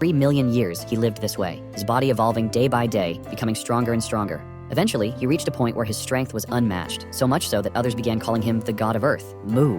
3 million years he lived this way, his body evolving day by day, becoming stronger and stronger. Eventually, he reached a point where his strength was unmatched, so much so that others began calling him the god of Earth, Mu.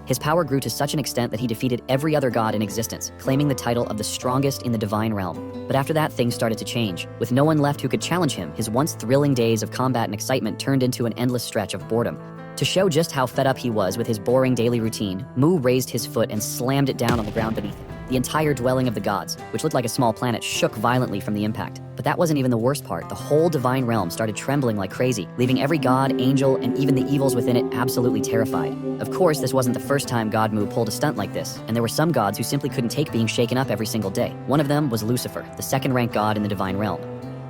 His power grew to such an extent that he defeated every other god in existence, claiming the title of the strongest in the divine realm. But after that, things started to change. With no one left who could challenge him, his once thrilling days of combat and excitement turned into an endless stretch of boredom. To show just how fed up he was with his boring daily routine, Mu raised his foot and slammed it down on the ground beneath him. The entire dwelling of the gods, which looked like a small planet, shook violently from the impact. But that wasn't even the worst part. The whole divine realm started trembling like crazy, leaving every god, angel, and even the evils within it absolutely terrified. Of course, this wasn't the first time God Mu pulled a stunt like this, and there were some gods who simply couldn't take being shaken up every single day. One of them was Lucifer, the second-ranked god in the divine realm.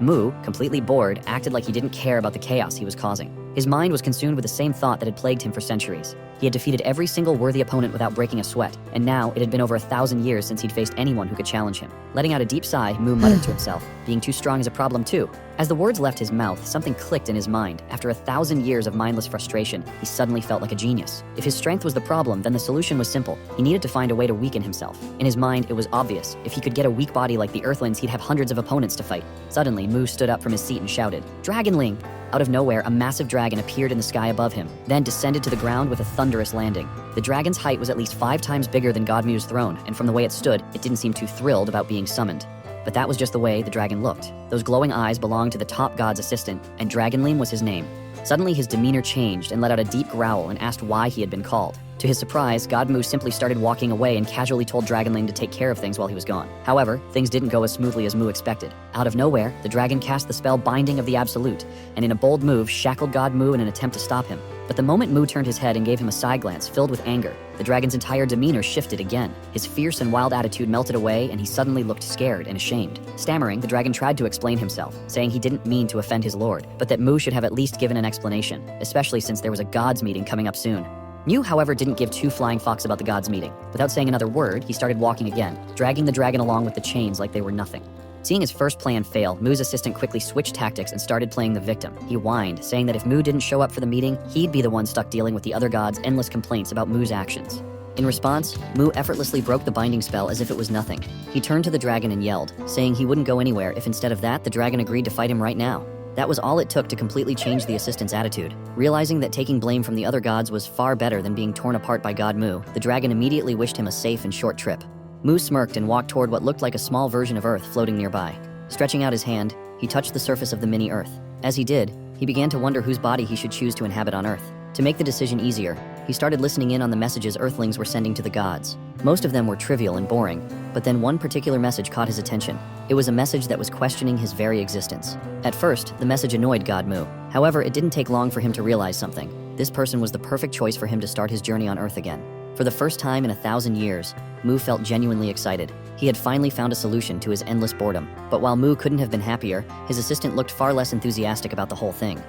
Mu, completely bored, acted like he didn't care about the chaos he was causing. His mind was consumed with the same thought that had plagued him for centuries. He had defeated every single worthy opponent without breaking a sweat, and now it had been over 1,000 years since he'd faced anyone who could challenge him. Letting out a deep sigh, Mu muttered to himself, being too strong is a problem too. As the words left his mouth, something clicked in his mind. After 1,000 years of mindless frustration, he suddenly felt like a genius. If his strength was the problem, then the solution was simple. He needed to find a way to weaken himself. In his mind, it was obvious. If he could get a weak body like the Earthlings, he'd have hundreds of opponents to fight. Suddenly, Mu stood up from his seat and shouted, "Dragonling!" Out of nowhere, a massive dragon appeared in the sky above him, then descended to the ground with a thunderous landing. The dragon's height was at least 5 times bigger than God Mu's throne, and from the way it stood, it didn't seem too thrilled about being summoned. But that was just the way the dragon looked. Those glowing eyes belonged to the top god's assistant, and Dragonling was his name. Suddenly, his demeanor changed and let out a deep growl and asked why he had been called. To his surprise, God Mu simply started walking away and casually told Dragonling to take care of things while he was gone. However, things didn't go as smoothly as Mu expected. Out of nowhere, the dragon cast the spell Binding of the Absolute, and in a bold move, shackled God Mu in an attempt to stop him. But the moment Mu turned his head and gave him a side glance filled with anger, the dragon's entire demeanor shifted again. His fierce and wild attitude melted away, and he suddenly looked scared and ashamed. Stammering, the dragon tried to explain himself, saying he didn't mean to offend his lord, but that Mu should have at least given an explanation, especially since there was a gods meeting coming up soon. Mu, however, didn't give 2 flying fucks about the gods meeting. Without saying another word, he started walking again, dragging the dragon along with the chains like they were nothing. Seeing his first plan fail, Mu's assistant quickly switched tactics and started playing the victim. He whined, saying that if Mu didn't show up for the meeting, he'd be the one stuck dealing with the other gods' endless complaints about Mu's actions. In response, Mu effortlessly broke the binding spell as if it was nothing. He turned to the dragon and yelled, saying he wouldn't go anywhere if instead of that, the dragon agreed to fight him right now. That was all it took to completely change the assistant's attitude. Realizing that taking blame from the other gods was far better than being torn apart by God Mu, the dragon immediately wished him a safe and short trip. Mu smirked and walked toward what looked like a small version of Earth floating nearby. Stretching out his hand, he touched the surface of the mini-Earth. As he did, he began to wonder whose body he should choose to inhabit on Earth. To make the decision easier, he started listening in on the messages Earthlings were sending to the gods. Most of them were trivial and boring, but then one particular message caught his attention. It was a message that was questioning his very existence. At first, the message annoyed God Mu. However, it didn't take long for him to realize something. This person was the perfect choice for him to start his journey on Earth again. For the first time in 1,000 years, Mu felt genuinely excited. He had finally found a solution to his endless boredom. But while Mu couldn't have been happier, his assistant looked far less enthusiastic about the whole thing.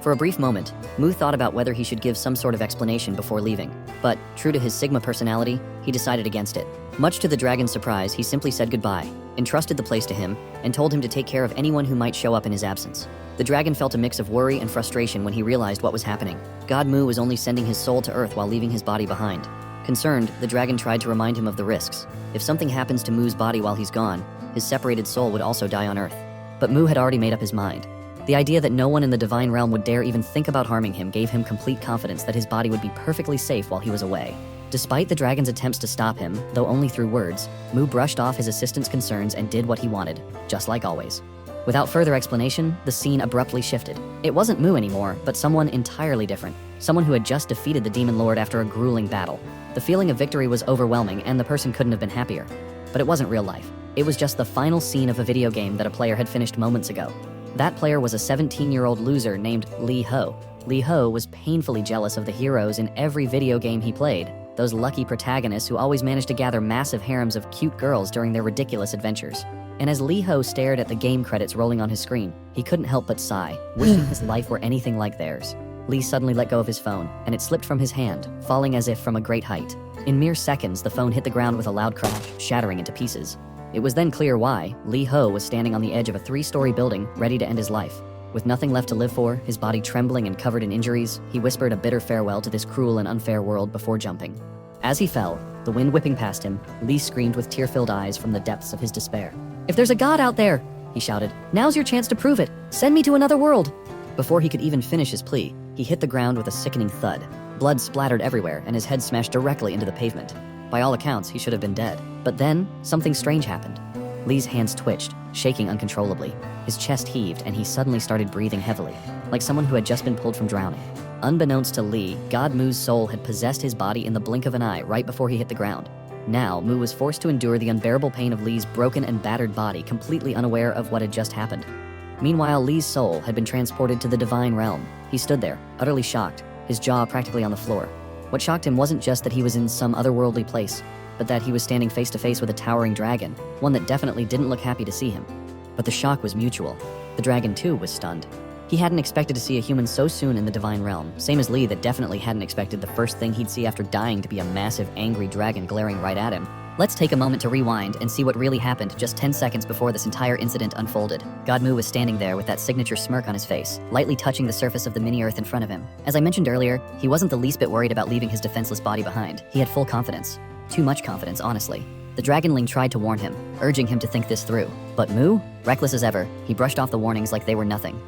For a brief moment, Mu thought about whether he should give some sort of explanation before leaving. But, true to his Sigma personality, he decided against it. Much to the dragon's surprise, he simply said goodbye, entrusted the place to him, and told him to take care of anyone who might show up in his absence. The dragon felt a mix of worry and frustration when he realized what was happening. God Mu was only sending his soul to Earth while leaving his body behind. Concerned, the dragon tried to remind him of the risks. If something happens to Mu's body while he's gone, his separated soul would also die on Earth. But Mu had already made up his mind. The idea that no one in the divine realm would dare even think about harming him gave him complete confidence that his body would be perfectly safe while he was away. Despite the dragon's attempts to stop him, though only through words, Mu brushed off his assistant's concerns and did what he wanted, just like always. Without further explanation, the scene abruptly shifted. It wasn't Mu anymore, but someone entirely different. Someone who had just defeated the demon lord after a grueling battle. The feeling of victory was overwhelming, and the person couldn't have been happier. But it wasn't real life. It was just the final scene of a video game that a player had finished moments ago. That player was a 17-year-old loser named Lee Ho. Lee Ho was painfully jealous of the heroes in every video game he played, those lucky protagonists who always managed to gather massive harems of cute girls during their ridiculous adventures. And as Lee Ho stared at the game credits rolling on his screen, he couldn't help but sigh, wishing his life were anything like theirs. Lee suddenly let go of his phone, and it slipped from his hand, falling as if from a great height. In mere seconds, the phone hit the ground with a loud crash, shattering into pieces. It was then clear why Lee Ho was standing on the edge of a 3-story building, ready to end his life. With nothing left to live for, his body trembling and covered in injuries, he whispered a bitter farewell to this cruel and unfair world before jumping. As he fell, the wind whipping past him, Lee screamed with tear-filled eyes from the depths of his despair. "If there's a god out there," he shouted, "now's your chance to prove it. Send me to another world." Before he could even finish his plea, he hit the ground with a sickening thud. Blood splattered everywhere, and his head smashed directly into the pavement. By all accounts, he should have been dead. But then, something strange happened. Lee's hands twitched, shaking uncontrollably. His chest heaved, and he suddenly started breathing heavily, like someone who had just been pulled from drowning. Unbeknownst to Lee, God Mu's soul had possessed his body in the blink of an eye right before he hit the ground. Now, Mu was forced to endure the unbearable pain of Lee's broken and battered body, completely unaware of what had just happened. Meanwhile, Lee's soul had been transported to the divine realm. He stood there, utterly shocked, his jaw practically on the floor. What shocked him wasn't just that he was in some otherworldly place, but that he was standing face to face with a towering dragon, one that definitely didn't look happy to see him. But the shock was mutual. The dragon too was stunned. He hadn't expected to see a human so soon in the divine realm, same as Lee that definitely hadn't expected the first thing he'd see after dying to be a massive, angry dragon glaring right at him. Let's take a moment to rewind and see what really happened just 10 seconds before this entire incident unfolded. God Mu was standing there with that signature smirk on his face, lightly touching the surface of the mini-earth in front of him. As I mentioned earlier, he wasn't the least bit worried about leaving his defenseless body behind. He had full confidence. Too much confidence, honestly. The dragonling tried to warn him, urging him to think this through. But Mu, reckless as ever, he brushed off the warnings like they were nothing.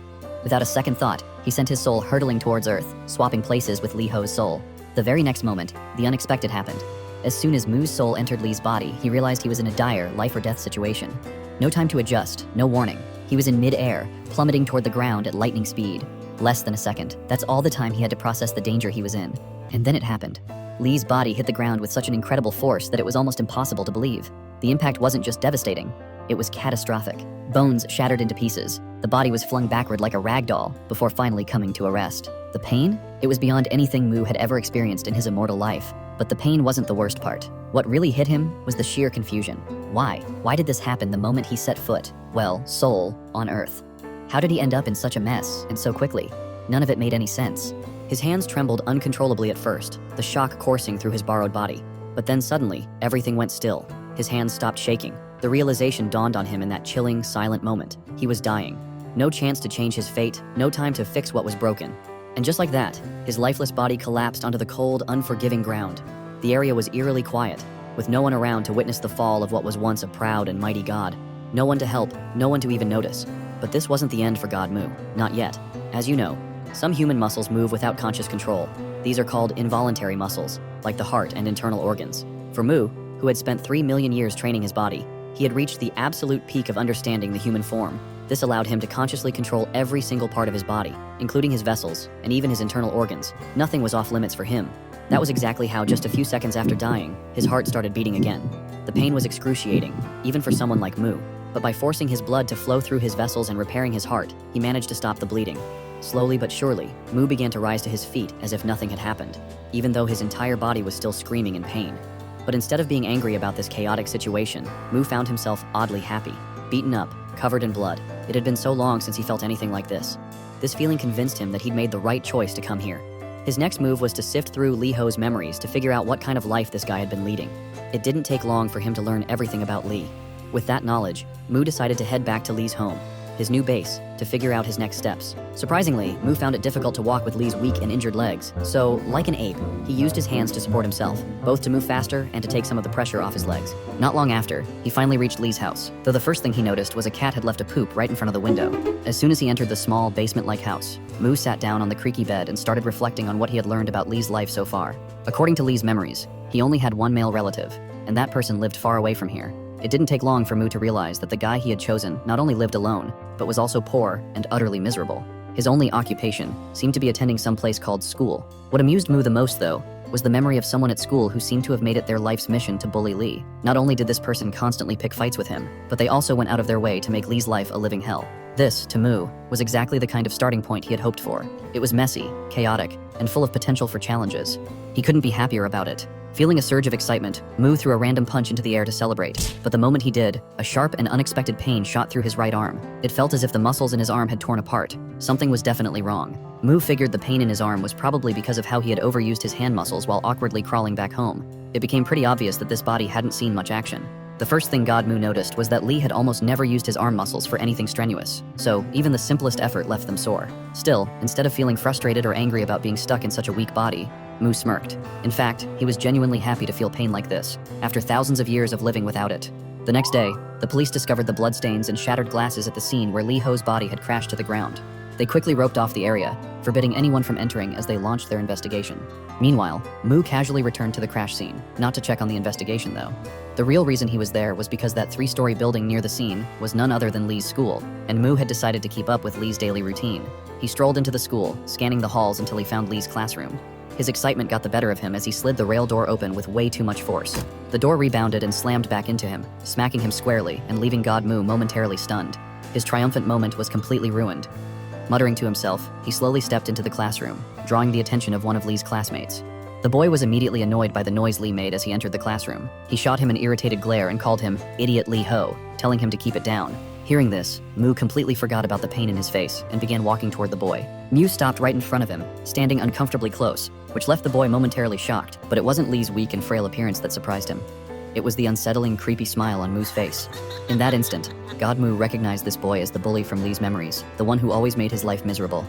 Without a second thought, he sent his soul hurtling towards Earth, swapping places with Li Ho's soul. The very next moment, the unexpected happened. As soon as Mu's soul entered Lee's body, he realized he was in a dire life-or-death situation. No time to adjust, no warning. He was in mid-air, plummeting toward the ground at lightning speed. Less than a second. That's all the time he had to process the danger he was in. And then it happened. Lee's body hit the ground with such an incredible force that it was almost impossible to believe. The impact wasn't just devastating, it was catastrophic. Bones shattered into pieces. The body was flung backward like a rag doll before finally coming to a rest. The pain? It was beyond anything Mu had ever experienced in his immortal life. But the pain wasn't the worst part. What really hit him was the sheer confusion. Why? Why did this happen the moment he set foot, well, soul, on Earth? How did he end up in such a mess, and so quickly? None of it made any sense. His hands trembled uncontrollably at first, the shock coursing through his borrowed body. But then suddenly, everything went still. His hands stopped shaking. The realization dawned on him in that chilling, silent moment. He was dying. No chance to change his fate, no time to fix what was broken. And just like that, his lifeless body collapsed onto the cold, unforgiving ground. The area was eerily quiet, with no one around to witness the fall of what was once a proud and mighty god. No one to help, no one to even notice. But this wasn't the end for God Mu. Not yet. As you know, some human muscles move without conscious control. These are called involuntary muscles, like the heart and internal organs. For Mu, who had spent 3 million years training his body, he had reached the absolute peak of understanding the human form. This allowed him to consciously control every single part of his body, including his vessels, and even his internal organs. Nothing was off limits for him. That was exactly how, just a few seconds after dying, his heart started beating again. The pain was excruciating, even for someone like Mu. But by forcing his blood to flow through his vessels and repairing his heart, he managed to stop the bleeding. Slowly but surely, Mu began to rise to his feet as if nothing had happened, even though his entire body was still screaming in pain. But instead of being angry about this chaotic situation, Mu found himself oddly happy, beaten up, covered in blood. It had been so long since he felt anything like this. This feeling convinced him that he'd made the right choice to come here. His next move was to sift through Li Ho's memories to figure out what kind of life this guy had been leading. It didn't take long for him to learn everything about Li. With that knowledge, Mu decided to head back to Li's home, his new base, to figure out his next steps. Surprisingly, Mu found it difficult to walk with Li's weak and injured legs, so, like an ape, he used his hands to support himself, both to move faster and to take some of the pressure off his legs. Not long after, he finally reached Li's house, though the first thing he noticed was a cat had left a poop right in front of the window. As soon as he entered the small, basement-like house, Mu sat down on the creaky bed and started reflecting on what he had learned about Li's life so far. According to Li's memories, he only had one male relative, and that person lived far away from here. It didn't take long for Mu to realize that the guy he had chosen not only lived alone, but was also poor and utterly miserable. His only occupation seemed to be attending some place called school. What amused Mu the most, though, was the memory of someone at school who seemed to have made it their life's mission to bully Li. Not only did this person constantly pick fights with him, but they also went out of their way to make Li's life a living hell. This, to Mu, was exactly the kind of starting point he had hoped for. It was messy, chaotic, and full of potential for challenges. He couldn't be happier about it. Feeling a surge of excitement, Mu threw a random punch into the air to celebrate. But the moment he did, a sharp and unexpected pain shot through his right arm. It felt as if the muscles in his arm had torn apart. Something was definitely wrong. Mu figured the pain in his arm was probably because of how he had overused his hand muscles while awkwardly crawling back home. It became pretty obvious that this body hadn't seen much action. The first thing God Mu noticed was that Li had almost never used his arm muscles for anything strenuous, so even the simplest effort left them sore. Still, instead of feeling frustrated or angry about being stuck in such a weak body, Mu smirked. In fact, he was genuinely happy to feel pain like this, after thousands of years of living without it. The next day, the police discovered the bloodstains and shattered glasses at the scene where Lee Ho's body had crashed to the ground. They quickly roped off the area, forbidding anyone from entering as they launched their investigation. Meanwhile, Mu casually returned to the crash scene, not to check on the investigation though. The real reason he was there was because that 3-story building near the scene was none other than Lee's school, and Mu had decided to keep up with Lee's daily routine. He strolled into the school, scanning the halls until he found Lee's classroom. His excitement got the better of him as he slid the rail door open with way too much force. The door rebounded and slammed back into him, smacking him squarely and leaving God Mu momentarily stunned. His triumphant moment was completely ruined. Muttering to himself, he slowly stepped into the classroom, drawing the attention of one of Lee's classmates. The boy was immediately annoyed by the noise Lee made as he entered the classroom. He shot him an irritated glare and called him "Idiot Lee Ho," telling him to keep it down. Hearing this, Mu completely forgot about the pain in his face and began walking toward the boy. Mu stopped right in front of him, standing uncomfortably close, which left the boy momentarily shocked, but it wasn't Lee's weak and frail appearance that surprised him. It was the unsettling, creepy smile on Mu's face. In that instant, God Mu recognized this boy as the bully from Lee's memories, the one who always made his life miserable.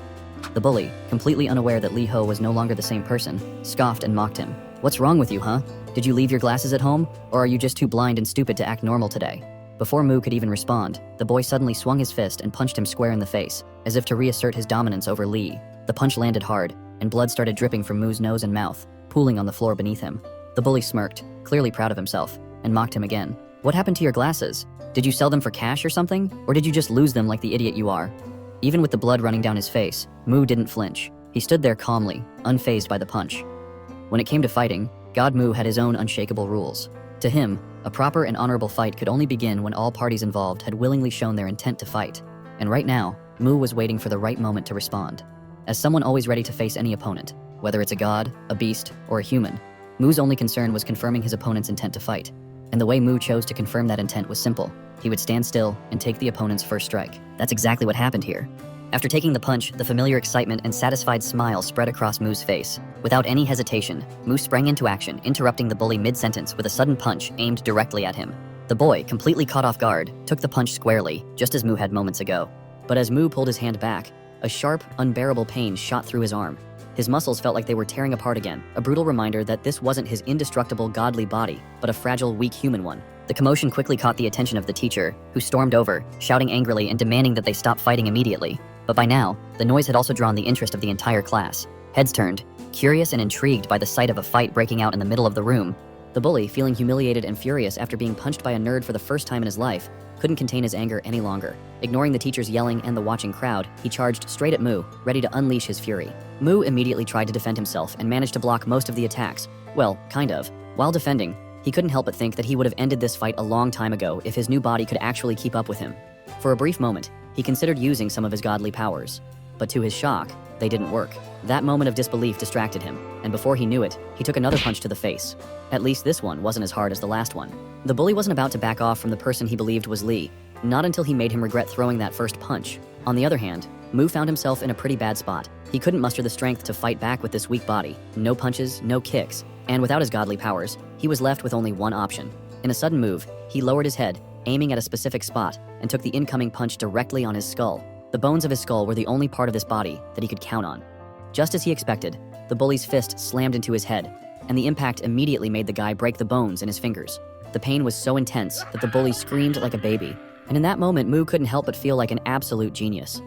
The bully, completely unaware that Lee Ho was no longer the same person, scoffed and mocked him. "What's wrong with you, huh? Did you leave your glasses at home? Or are you just too blind and stupid to act normal today?" Before Mu could even respond, the boy suddenly swung his fist and punched him square in the face, as if to reassert his dominance over Lee. The punch landed hard, and blood started dripping from Mu's nose and mouth, pooling on the floor beneath him. The bully smirked, clearly proud of himself, and mocked him again. "What happened to your glasses? Did you sell them for cash or something? Or did you just lose them like the idiot you are?" Even with the blood running down his face, Mu didn't flinch. He stood there calmly, unfazed by the punch. When it came to fighting, God Mu had his own unshakable rules. To him, a proper and honorable fight could only begin when all parties involved had willingly shown their intent to fight. And right now, Mu was waiting for the right moment to respond. As someone always ready to face any opponent, whether it's a god, a beast, or a human, Mu's only concern was confirming his opponent's intent to fight. And the way Mu chose to confirm that intent was simple. He would stand still and take the opponent's first strike. That's exactly what happened here. After taking the punch, the familiar excitement and satisfied smile spread across Mu's face. Without any hesitation, Mu sprang into action, interrupting the bully mid-sentence with a sudden punch aimed directly at him. The boy, completely caught off guard, took the punch squarely, just as Mu had moments ago. But as Mu pulled his hand back, a sharp, unbearable pain shot through his arm. His muscles felt like they were tearing apart again, a brutal reminder that this wasn't his indestructible godly body, but a fragile, weak human one. The commotion quickly caught the attention of the teacher, who stormed over, shouting angrily and demanding that they stop fighting immediately. But by now, the noise had also drawn the interest of the entire class. Heads turned, curious and intrigued by the sight of a fight breaking out in the middle of the room. The bully, feeling humiliated and furious after being punched by a nerd for the first time in his life, couldn't contain his anger any longer. Ignoring the teacher's yelling and the watching crowd, he charged straight at Mu, ready to unleash his fury. Mu immediately tried to defend himself and managed to block most of the attacks. Well, kind of. While defending, he couldn't help but think that he would have ended this fight a long time ago if his new body could actually keep up with him. For a brief moment, he considered using some of his godly powers. But to his shock, they didn't work. That moment of disbelief distracted him, and before he knew it, he took another punch to the face. At least this one wasn't as hard as the last one. The bully wasn't about to back off from the person he believed was Lee, not until he made him regret throwing that first punch. On the other hand, Mu found himself in a pretty bad spot. He couldn't muster the strength to fight back with this weak body. No punches, no kicks, and without his godly powers, he was left with only one option. In a sudden move, he lowered his head, aiming at a specific spot, and took the incoming punch directly on his skull. The bones of his skull were the only part of this body that he could count on. Just as he expected, the bully's fist slammed into his head, and the impact immediately made the guy break the bones in his fingers. The pain was so intense that the bully screamed like a baby, and in that moment, Mu couldn't help but feel like an absolute genius.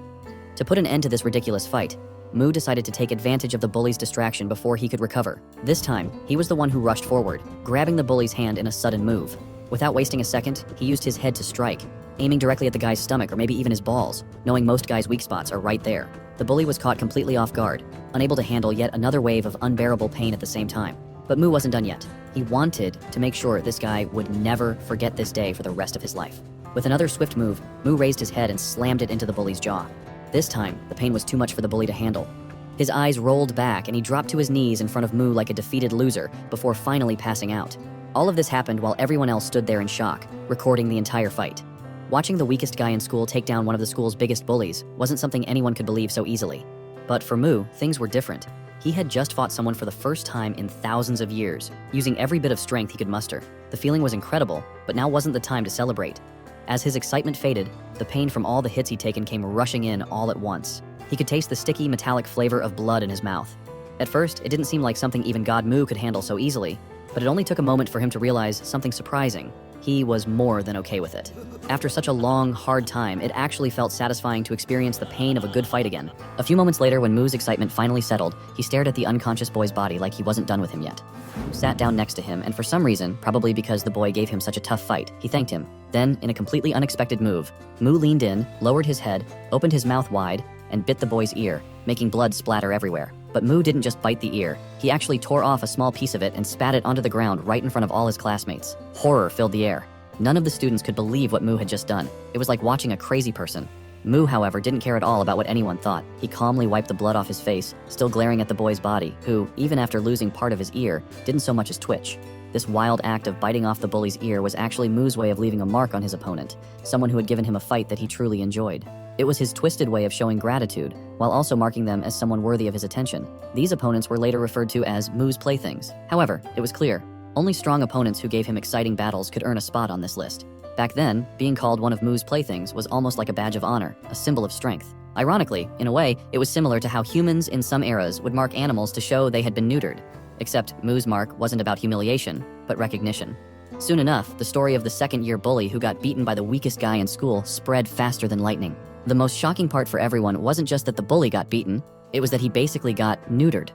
To put an end to this ridiculous fight, Mu decided to take advantage of the bully's distraction before he could recover. This time, he was the one who rushed forward, grabbing the bully's hand in a sudden move. Without wasting a second, he used his head to strike, aiming directly at the guy's stomach or maybe even his balls, knowing most guys' weak spots are right there. The bully was caught completely off guard, unable to handle yet another wave of unbearable pain at the same time. But Mu wasn't done yet. He wanted to make sure this guy would never forget this day for the rest of his life. With another swift move, Mu raised his head and slammed it into the bully's jaw. This time, the pain was too much for the bully to handle. His eyes rolled back and he dropped to his knees in front of Mu like a defeated loser before finally passing out. All of this happened while everyone else stood there in shock, recording the entire fight. Watching the weakest guy in school take down one of the school's biggest bullies wasn't something anyone could believe so easily. But for Mu, things were different. He had just fought someone for the first time in thousands of years, using every bit of strength he could muster. The feeling was incredible, but now wasn't the time to celebrate. As his excitement faded, the pain from all the hits he'd taken came rushing in all at once. He could taste the sticky, metallic flavor of blood in his mouth. At first, it didn't seem like something even God Mu could handle so easily, but it only took a moment for him to realize something surprising. He was more than okay with it. After such a long, hard time, it actually felt satisfying to experience the pain of a good fight again. A few moments later, when Mu's excitement finally settled, he stared at the unconscious boy's body like he wasn't done with him yet. Mu sat down next to him, and for some reason, probably because the boy gave him such a tough fight, he thanked him. Then, in a completely unexpected move, Mu leaned in, lowered his head, opened his mouth wide, and bit the boy's ear, making blood splatter everywhere. But Mu didn't just bite the ear. He actually tore off a small piece of it and spat it onto the ground right in front of all his classmates. Horror filled the air. None of the students could believe what Mu had just done. It was like watching a crazy person. Mu, however, didn't care at all about what anyone thought. He calmly wiped the blood off his face, still glaring at the boy's body, who, even after losing part of his ear, didn't so much as twitch. This wild act of biting off the bully's ear was actually Mu's way of leaving a mark on his opponent, someone who had given him a fight that he truly enjoyed. It was his twisted way of showing gratitude, while also marking them as someone worthy of his attention. These opponents were later referred to as Mu's playthings. However, it was clear, only strong opponents who gave him exciting battles could earn a spot on this list. Back then, being called one of Mu's playthings was almost like a badge of honor, a symbol of strength. Ironically, in a way, it was similar to how humans in some eras would mark animals to show they had been neutered. Except Mu's mark wasn't about humiliation, but recognition. Soon enough, the story of the second-year bully who got beaten by the weakest guy in school spread faster than lightning. The most shocking part for everyone wasn't just that the bully got beaten, it was that he basically got neutered.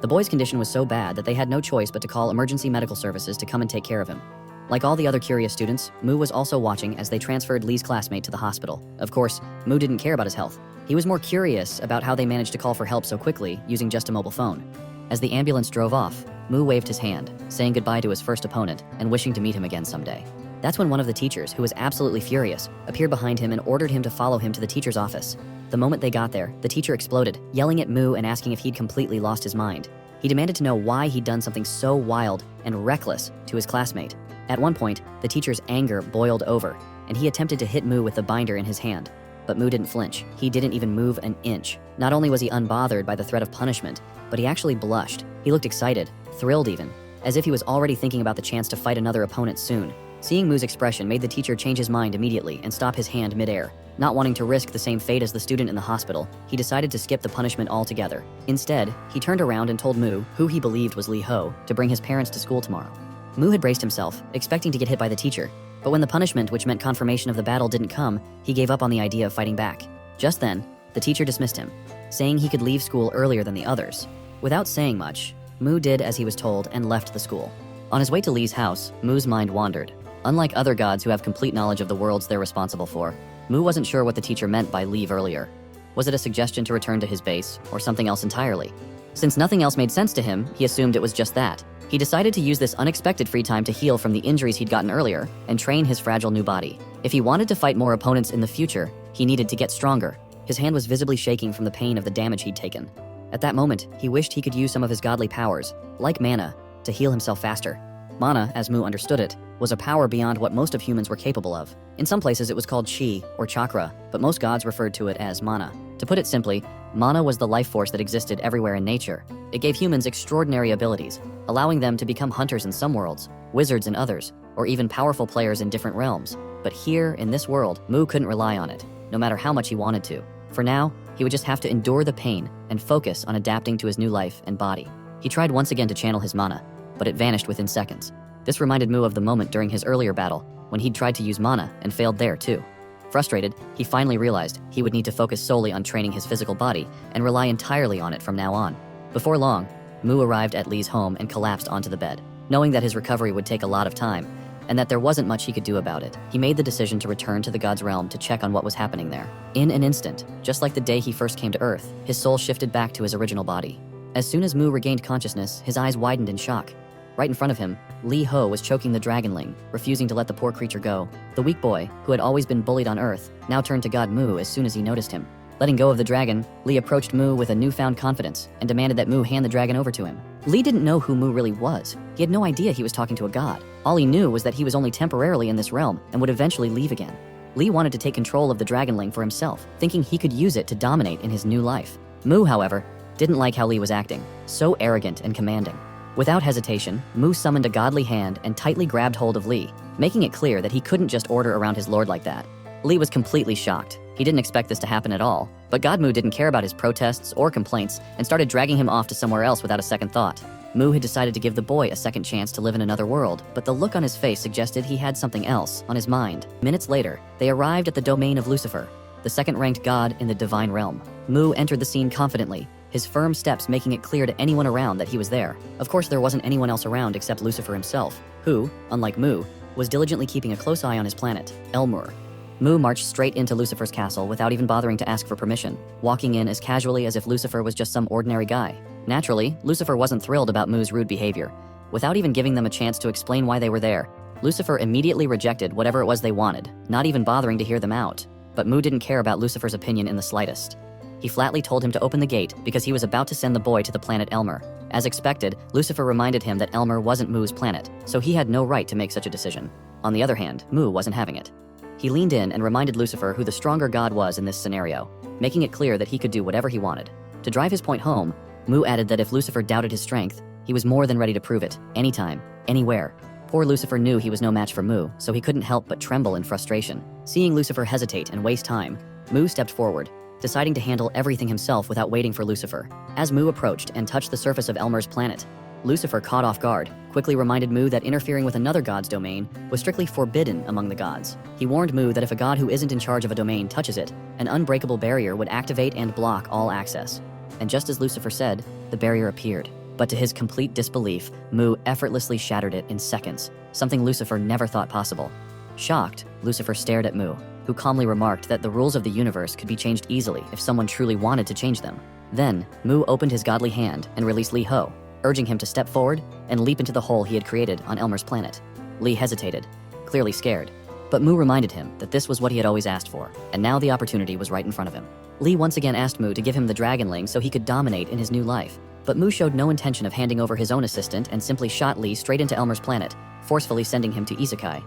The boy's condition was so bad that they had no choice but to call emergency medical services to come and take care of him. Like all the other curious students, Mu was also watching as they transferred Lee's classmate to the hospital. Of course, Mu didn't care about his health. He was more curious about how they managed to call for help so quickly using just a mobile phone. As the ambulance drove off, Mu waved his hand, saying goodbye to his first opponent and wishing to meet him again someday. That's when one of the teachers, who was absolutely furious, appeared behind him and ordered him to follow him to the teacher's office. The moment they got there, the teacher exploded, yelling at Mu and asking if he'd completely lost his mind. He demanded to know why he'd done something so wild and reckless to his classmate. At one point, the teacher's anger boiled over, and he attempted to hit Mu with the binder in his hand. But Mu didn't flinch. He didn't even move an inch. Not only was he unbothered by the threat of punishment, but he actually blushed. He looked excited, thrilled even, as if he was already thinking about the chance to fight another opponent soon. Seeing Mu's expression made the teacher change his mind immediately and stop his hand midair. Not wanting to risk the same fate as the student in the hospital, he decided to skip the punishment altogether. Instead, he turned around and told Mu, who he believed was Lee Ho, to bring his parents to school tomorrow. Mu had braced himself, expecting to get hit by the teacher, but when the punishment, which meant confirmation of the battle, didn't come, he gave up on the idea of fighting back. Just then, the teacher dismissed him, saying he could leave school earlier than the others. Without saying much, Mu did as he was told and left the school. On his way to Lee's house, Mu's mind wandered. Unlike other gods who have complete knowledge of the worlds they're responsible for, Mu wasn't sure what the teacher meant by leave earlier. Was it a suggestion to return to his base, or something else entirely? Since nothing else made sense to him, he assumed it was just that. He decided to use this unexpected free time to heal from the injuries he'd gotten earlier and train his fragile new body. If he wanted to fight more opponents in the future, he needed to get stronger. His hand was visibly shaking from the pain of the damage he'd taken. At that moment, he wished he could use some of his godly powers, like mana, to heal himself faster. Mana, as Mu understood it, was a power beyond what most of humans were capable of. In some places it was called chi, or chakra, but most gods referred to it as mana. To put it simply, mana was the life force that existed everywhere in nature. It gave humans extraordinary abilities, allowing them to become hunters in some worlds, wizards in others, or even powerful players in different realms. But here, in this world, Mu couldn't rely on it, no matter how much he wanted to. For now, he would just have to endure the pain and focus on adapting to his new life and body. He tried once again to channel his mana, but it vanished within seconds. This reminded Mu of the moment during his earlier battle, when he'd tried to use mana and failed there too. Frustrated, he finally realized he would need to focus solely on training his physical body and rely entirely on it from now on. Before long, Mu arrived at Lee's home and collapsed onto the bed. Knowing that his recovery would take a lot of time, and that there wasn't much he could do about it, he made the decision to return to the god's realm to check on what was happening there. In an instant, just like the day he first came to Earth, his soul shifted back to his original body. As soon as Mu regained consciousness, his eyes widened in shock. Right in front of him, Lee Ho was choking the dragonling, refusing to let the poor creature go. The weak boy, who had always been bullied on Earth, now turned to God Mu as soon as he noticed him. Letting go of the dragon, Lee approached Mu with a newfound confidence and demanded that Mu hand the dragon over to him. Lee didn't know who Mu really was. He had no idea he was talking to a god. All he knew was that he was only temporarily in this realm and would eventually leave again. Lee wanted to take control of the dragonling for himself, thinking he could use it to dominate in his new life. Mu, however, didn't like how Lee was acting, so arrogant and commanding. Without hesitation, Mu summoned a godly hand and tightly grabbed hold of Lee, making it clear that he couldn't just order around his lord like that. Lee was completely shocked. He didn't expect this to happen at all, but God Mu didn't care about his protests or complaints and started dragging him off to somewhere else without a second thought. Mu had decided to give the boy a second chance to live in another world, but the look on his face suggested he had something else on his mind. Minutes later, they arrived at the domain of Lucifer, the second-ranked god in the divine realm. Mu entered the scene confidently, his firm steps making it clear to anyone around that he was there. Of course, there wasn't anyone else around except Lucifer himself, who, unlike Mu, was diligently keeping a close eye on his planet, Elmur. Mu marched straight into Lucifer's castle without even bothering to ask for permission, walking in as casually as if Lucifer was just some ordinary guy. Naturally, Lucifer wasn't thrilled about Mu's rude behavior. Without even giving them a chance to explain why they were there, Lucifer immediately rejected whatever it was they wanted, not even bothering to hear them out. But Mu didn't care about Lucifer's opinion in the slightest. He flatly told him to open the gate because he was about to send the boy to the planet Elmur. As expected, Lucifer reminded him that Elmur wasn't Mu's planet, so he had no right to make such a decision. On the other hand, Mu wasn't having it. He leaned in and reminded Lucifer who the stronger god was in this scenario, making it clear that he could do whatever he wanted. To drive his point home, Mu added that if Lucifer doubted his strength, he was more than ready to prove it, anytime, anywhere. Poor Lucifer knew he was no match for Mu, so he couldn't help but tremble in frustration. Seeing Lucifer hesitate and waste time, Mu stepped forward, deciding to handle everything himself without waiting for Lucifer. As Mu approached and touched the surface of Elmur's planet, Lucifer, caught off guard, quickly reminded Mu that interfering with another god's domain was strictly forbidden among the gods. He warned Mu that if a god who isn't in charge of a domain touches it, an unbreakable barrier would activate and block all access. And just as Lucifer said, the barrier appeared. But to his complete disbelief, Mu effortlessly shattered it in seconds, something Lucifer never thought possible. Shocked, Lucifer stared at Mu, who calmly remarked that the rules of the universe could be changed easily if someone truly wanted to change them. Then, Mu opened his godly hand and released Li Ho, urging him to step forward and leap into the hole he had created on Elmur's planet. Li hesitated, clearly scared, but Mu reminded him that this was what he had always asked for, and now the opportunity was right in front of him. Li once again asked Mu to give him the Dragonling so he could dominate in his new life, but Mu showed no intention of handing over his own assistant and simply shot Li straight into Elmur's planet, forcefully sending him to Isekai.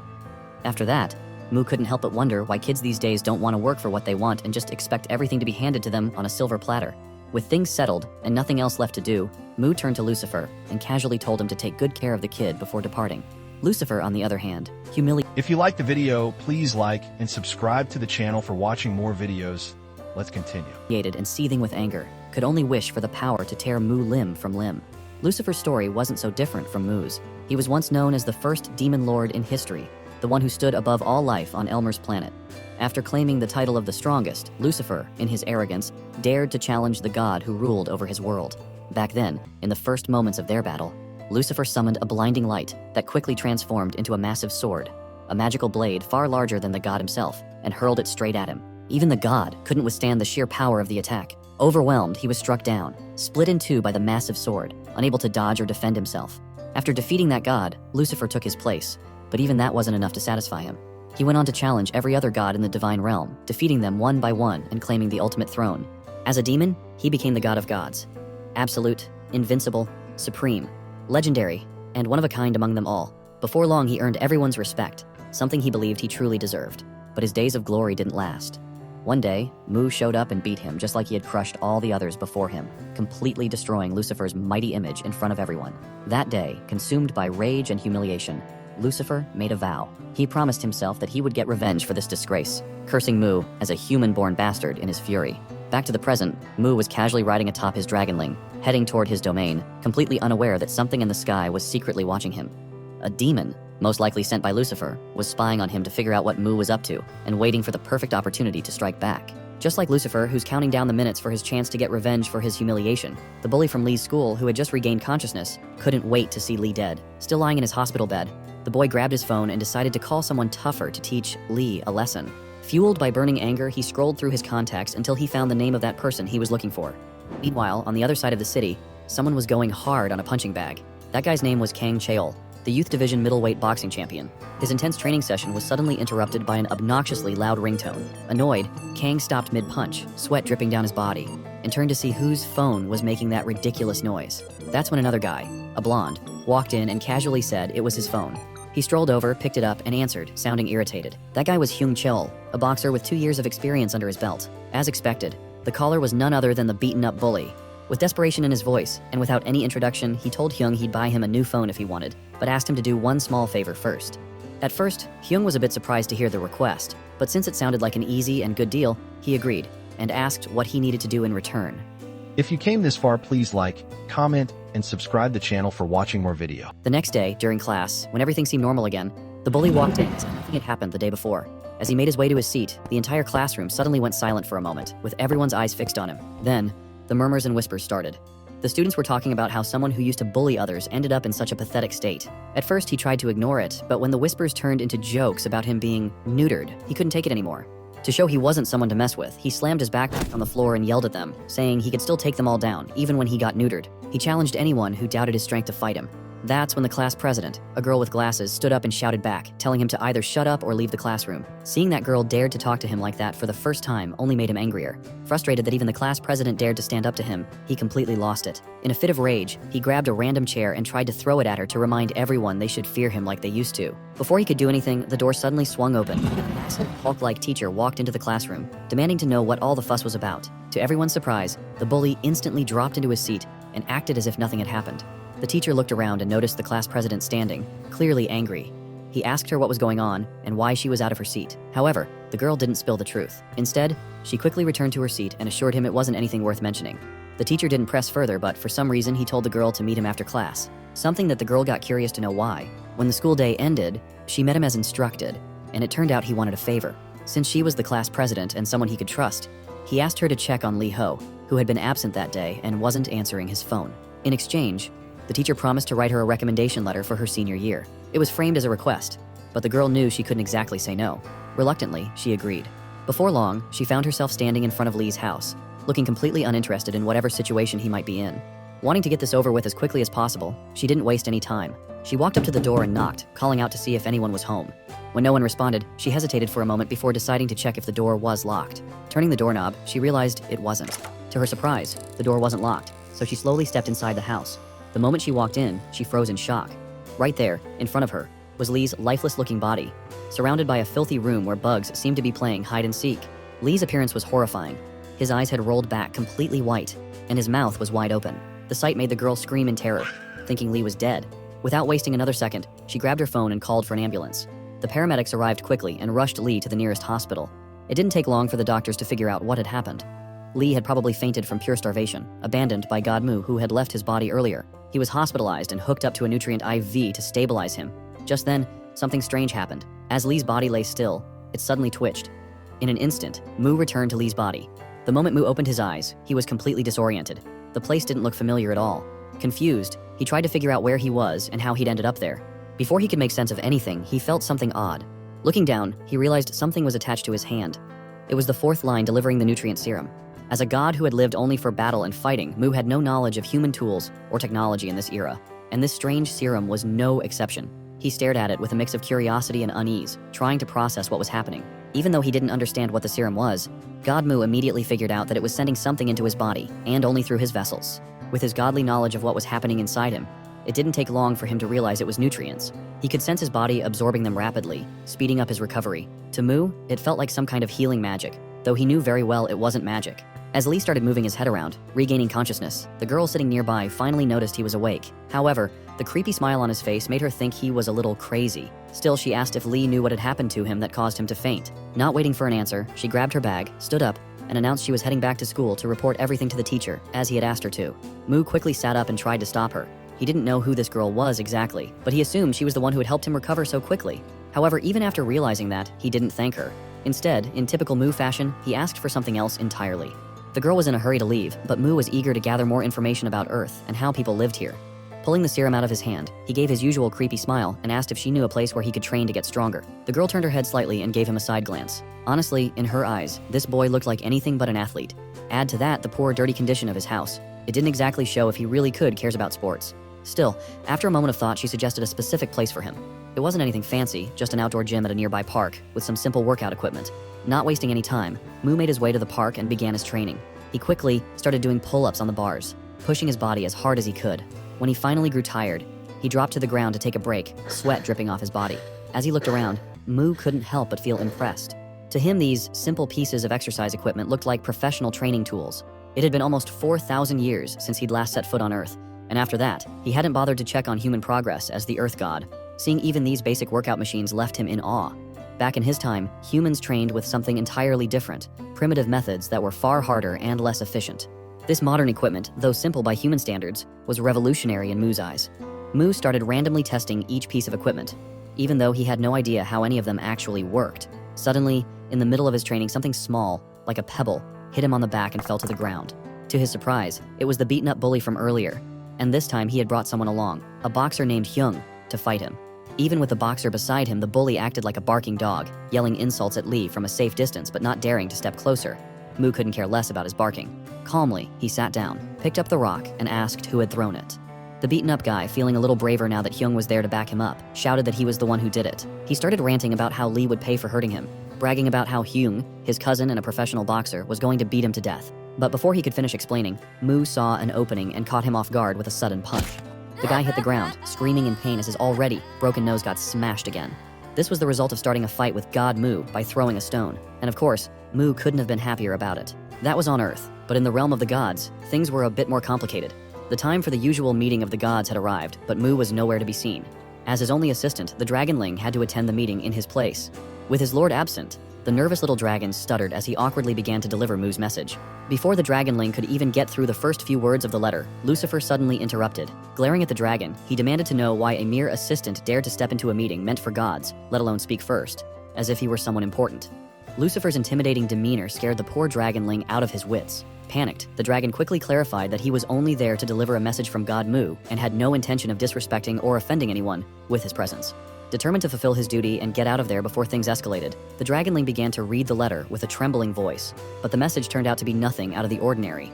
After that, Mu couldn't help but wonder why kids these days don't want to work for what they want and just expect everything to be handed to them on a silver platter. With things settled and nothing else left to do, Mu turned to Lucifer and casually told him to take good care of the kid before departing. Lucifer, on the other hand, If you liked the video, please like and subscribe to the channel for watching more videos. Let's continue. Humiliated and seething with anger, could only wish for the power to tear Mu limb from limb. Lucifer's story wasn't so different from Mu's. He was once known as the first demon lord in history, the one who stood above all life on Elmur's planet. After claiming the title of the strongest, Lucifer, in his arrogance, dared to challenge the god who ruled over his world. Back then, in the first moments of their battle, Lucifer summoned a blinding light that quickly transformed into a massive sword, a magical blade far larger than the god himself, and hurled it straight at him. Even the god couldn't withstand the sheer power of the attack. Overwhelmed, he was struck down, split in two by the massive sword, unable to dodge or defend himself. After defeating that god, Lucifer took his place, but even that wasn't enough to satisfy him. He went on to challenge every other god in the divine realm, defeating them one by one and claiming the ultimate throne. As a demon, he became the god of gods. Absolute, invincible, supreme, legendary, and one of a kind among them all. Before long, he earned everyone's respect, something he believed he truly deserved. But his days of glory didn't last. One day, Mu showed up and beat him just like he had crushed all the others before him, completely destroying Lucifer's mighty image in front of everyone. That day, consumed by rage and humiliation, Lucifer made a vow. He promised himself that he would get revenge for this disgrace, cursing Mu as a human-born bastard in his fury. Back to the present, Mu was casually riding atop his Dragonling, heading toward his domain, completely unaware that something in the sky was secretly watching him. A demon, most likely sent by Lucifer, was spying on him to figure out what Mu was up to and waiting for the perfect opportunity to strike back. Just like Lucifer, who's counting down the minutes for his chance to get revenge for his humiliation, the bully from Li's school, who had just regained consciousness, couldn't wait to see Li dead. Still lying in his hospital bed, the boy grabbed his phone and decided to call someone tougher to teach Li a lesson. Fueled by burning anger, he scrolled through his contacts until he found the name of that person he was looking for. Meanwhile, on the other side of the city, someone was going hard on a punching bag. That guy's name was Kang Cheol, the youth division middleweight boxing champion. His intense training session was suddenly interrupted by an obnoxiously loud ringtone. Annoyed, Kang stopped mid-punch, sweat dripping down his body, and turned to see whose phone was making that ridiculous noise. That's when another guy, a blonde, walked in and casually said it was his phone. He strolled over, picked it up, and answered, sounding irritated. That guy was Hyung Cheol, a boxer with 2 years of experience under his belt. As expected, the caller was none other than the beaten-up bully. With desperation in his voice, and without any introduction, he told Hyung he'd buy him a new phone if he wanted, but asked him to do one small favor first. At first, Hyung was a bit surprised to hear the request, but since it sounded like an easy and good deal, he agreed and asked what he needed to do in return. If you came this far, please like, comment, and subscribe the channel for watching more video. The next day, during class, when everything seemed normal again, the bully walked in as if nothing had happened the day before. As he made his way to his seat, the entire classroom suddenly went silent for a moment, with everyone's eyes fixed on him. Then, the murmurs and whispers started. The students were talking about how someone who used to bully others ended up in such a pathetic state. At first, he tried to ignore it, but when the whispers turned into jokes about him being neutered, he couldn't take it anymore. To show he wasn't someone to mess with, he slammed his backpack on the floor and yelled at them, saying he could still take them all down, even when he got neutered. He challenged anyone who doubted his strength to fight him. That's when the class president, a girl with glasses, stood up and shouted back, telling him to either shut up or leave the classroom. Seeing that girl dared to talk to him like that for the first time only made him angrier. Frustrated that even the class president dared to stand up to him, he completely lost it. In a fit of rage, he grabbed a random chair and tried to throw it at her to remind everyone they should fear him like they used to. Before he could do anything, the door suddenly swung open, and a massive Hulk-like teacher walked into the classroom, demanding to know what all the fuss was about. To everyone's surprise, the bully instantly dropped into his seat and acted as if nothing had happened. The teacher looked around and noticed the class president standing, clearly angry. He asked her what was going on and why she was out of her seat. However, the girl didn't spill the truth. Instead, she quickly returned to her seat and assured him it wasn't anything worth mentioning. The teacher didn't press further, but for some reason he told the girl to meet him after class, something that the girl got curious to know why. When the school day ended, she met him as instructed, and it turned out he wanted a favor. Since she was the class president and someone he could trust, he asked her to check on Lee Ho, who had been absent that day and wasn't answering his phone. In exchange, the teacher promised to write her a recommendation letter for her senior year. It was framed as a request, but the girl knew she couldn't exactly say no. Reluctantly, she agreed. Before long, she found herself standing in front of Lee's house, looking completely uninterested in whatever situation he might be in. Wanting to get this over with as quickly as possible, she didn't waste any time. She walked up to the door and knocked, calling out to see if anyone was home. When no one responded, she hesitated for a moment before deciding to check if the door was locked. Turning the doorknob, she realized it wasn't. To her surprise, the door wasn't locked, so she slowly stepped inside the house. The moment she walked in, she froze in shock. Right there, in front of her, was Lee's lifeless-looking body, surrounded by a filthy room where bugs seemed to be playing hide-and-seek. Lee's appearance was horrifying. His eyes had rolled back completely white, and his mouth was wide open. The sight made the girl scream in terror, thinking Lee was dead. Without wasting another second, she grabbed her phone and called for an ambulance. The paramedics arrived quickly and rushed Lee to the nearest hospital. It didn't take long for the doctors to figure out what had happened. Lee had probably fainted from pure starvation, abandoned by God Mu, who had left his body earlier. He was hospitalized and hooked up to a nutrient IV to stabilize him. Just then, something strange happened. As Lee's body lay still, it suddenly twitched. In an instant, Mu returned to Lee's body. The moment Mu opened his eyes, he was completely disoriented. The place didn't look familiar at all. Confused, he tried to figure out where he was and how he'd ended up there. Before he could make sense of anything, he felt something odd. Looking down, he realized something was attached to his hand. It was the fourth line delivering the nutrient serum. As a god who had lived only for battle and fighting, Mu had no knowledge of human tools or technology in this era, and this strange serum was no exception. He stared at it with a mix of curiosity and unease, trying to process what was happening. Even though he didn't understand what the serum was, God Mu immediately figured out that it was sending something into his body, and only through his vessels. With his godly knowledge of what was happening inside him, it didn't take long for him to realize it was nutrients. He could sense his body absorbing them rapidly, speeding up his recovery. To Mu, it felt like some kind of healing magic, though he knew very well it wasn't magic. As Lee started moving his head around, regaining consciousness, the girl sitting nearby finally noticed he was awake. However, the creepy smile on his face made her think he was a little crazy. Still, she asked if Lee knew what had happened to him that caused him to faint. Not waiting for an answer, she grabbed her bag, stood up, and announced she was heading back to school to report everything to the teacher, as he had asked her to. Mu quickly sat up and tried to stop her. He didn't know who this girl was exactly, but he assumed she was the one who had helped him recover so quickly. However, even after realizing that, he didn't thank her. Instead, in typical Mu fashion, he asked for something else entirely. The girl was in a hurry to leave, but Mu was eager to gather more information about Earth and how people lived here. Pulling the serum out of his hand, he gave his usual creepy smile and asked if she knew a place where he could train to get stronger. The girl turned her head slightly and gave him a side glance. Honestly, in her eyes, this boy looked like anything but an athlete. Add to that the poor, dirty condition of his house. It didn't exactly show if he really cares about sports. Still, after a moment of thought, she suggested a specific place for him. It wasn't anything fancy, just an outdoor gym at a nearby park with some simple workout equipment. Not wasting any time, Mu made his way to the park and began his training. He quickly started doing pull-ups on the bars, pushing his body as hard as he could. When he finally grew tired, he dropped to the ground to take a break, sweat dripping off his body. As he looked around, Mu couldn't help but feel impressed. To him, these simple pieces of exercise equipment looked like professional training tools. It had been almost 4,000 years since he'd last set foot on Earth, and after that, he hadn't bothered to check on human progress as the Earth God. Seeing even these basic workout machines left him in awe. Back in his time, humans trained with something entirely different, primitive methods that were far harder and less efficient. This modern equipment, though simple by human standards, was revolutionary in Mu's eyes. Mu started randomly testing each piece of equipment, even though he had no idea how any of them actually worked. Suddenly, in the middle of his training, something small, like a pebble, hit him on the back and fell to the ground. To his surprise, it was the beaten-up bully from earlier, and this time he had brought someone along, a boxer named Hyung, to fight him. Even with the boxer beside him, the bully acted like a barking dog, yelling insults at Lee from a safe distance but not daring to step closer. Mu couldn't care less about his barking. Calmly, he sat down, picked up the rock, and asked who had thrown it. The beaten-up guy, feeling a little braver now that Hyung was there to back him up, shouted that he was the one who did it. He started ranting about how Lee would pay for hurting him, bragging about how Hyung, his cousin and a professional boxer, was going to beat him to death. But before he could finish explaining, Mu saw an opening and caught him off guard with a sudden punch. The guy hit the ground, screaming in pain as his already broken nose got smashed again. This was the result of starting a fight with God Mu by throwing a stone. And of course, Mu couldn't have been happier about it. That was on Earth, but in the realm of the gods, things were a bit more complicated. The time for the usual meeting of the gods had arrived, but Mu was nowhere to be seen. As his only assistant, the Dragonling had to attend the meeting in his place. With his lord absent, the nervous little dragon stuttered as he awkwardly began to deliver Mu's message. Before the Dragonling could even get through the first few words of the letter, Lucifer suddenly interrupted. Glaring at the dragon, he demanded to know why a mere assistant dared to step into a meeting meant for gods, let alone speak first, as if he were someone important. Lucifer's intimidating demeanor scared the poor Dragonling out of his wits. Panicked, the dragon quickly clarified that he was only there to deliver a message from God Mu and had no intention of disrespecting or offending anyone with his presence. Determined to fulfill his duty and get out of there before things escalated, the Dragonling began to read the letter with a trembling voice, but the message turned out to be nothing out of the ordinary.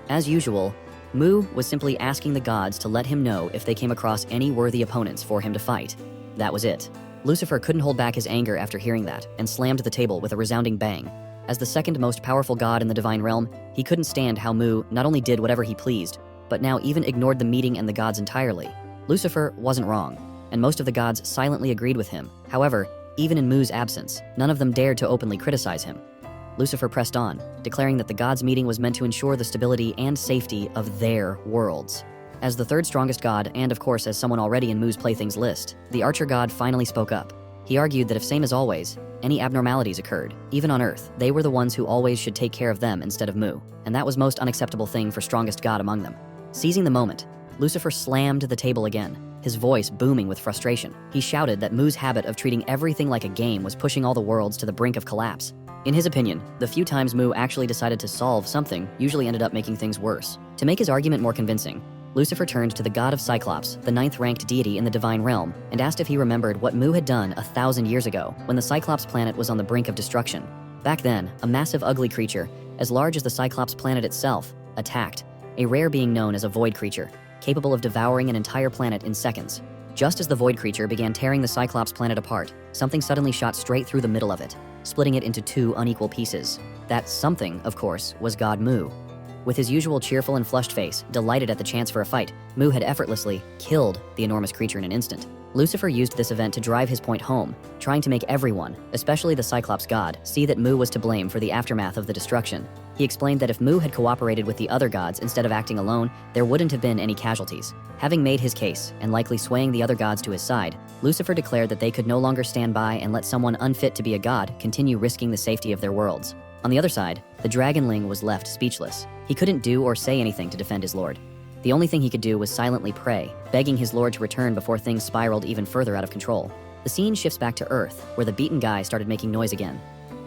As usual, Mu was simply asking the gods to let him know if they came across any worthy opponents for him to fight. That was it. Lucifer couldn't hold back his anger after hearing that and slammed the table with a resounding bang. As the second most powerful god in the divine realm, he couldn't stand how Mu not only did whatever he pleased, but now even ignored the meeting and the gods entirely. Lucifer wasn't wrong, and most of the gods silently agreed with him. However, even in Mu's absence, none of them dared to openly criticize him. Lucifer pressed on, declaring that the gods' meeting was meant to ensure the stability and safety of their worlds. As the third strongest god, and of course as someone already in Mu's playthings list, the archer god finally spoke up. He argued that if same as always, any abnormalities occurred, even on Earth, they were the ones who always should take care of them instead of Mu, and that was most unacceptable thing for strongest god among them. Seizing the moment, Lucifer slammed the table again, his voice booming with frustration. He shouted that Mu's habit of treating everything like a game was pushing all the worlds to the brink of collapse. In his opinion, the few times Mu actually decided to solve something usually ended up making things worse. To make his argument more convincing, Lucifer turned to the god of Cyclops, the 9th-ranked deity in the divine realm, and asked if he remembered what Mu had done 1,000 years ago when the Cyclops planet was on the brink of destruction. Back then, a massive ugly creature, as large as the Cyclops planet itself, attacked, a rare being known as a void creature, capable of devouring an entire planet in seconds. Just as the void creature began tearing the Cyclops planet apart, something suddenly shot straight through the middle of it, splitting it into 2 unequal pieces. That something, of course, was God Mu. With his usual cheerful and flushed face, delighted at the chance for a fight, Mu had effortlessly killed the enormous creature in an instant. Lucifer used this event to drive his point home, trying to make everyone, especially the Cyclops god, see that Mu was to blame for the aftermath of the destruction. He explained that if Mu had cooperated with the other gods instead of acting alone, there wouldn't have been any casualties. Having made his case, and likely swaying the other gods to his side, Lucifer declared that they could no longer stand by and let someone unfit to be a god continue risking the safety of their worlds. On the other side, the Dragonling was left speechless. He couldn't do or say anything to defend his lord. The only thing he could do was silently pray, begging his lord to return before things spiraled even further out of control. The scene shifts back to Earth, where the beaten guy started making noise again.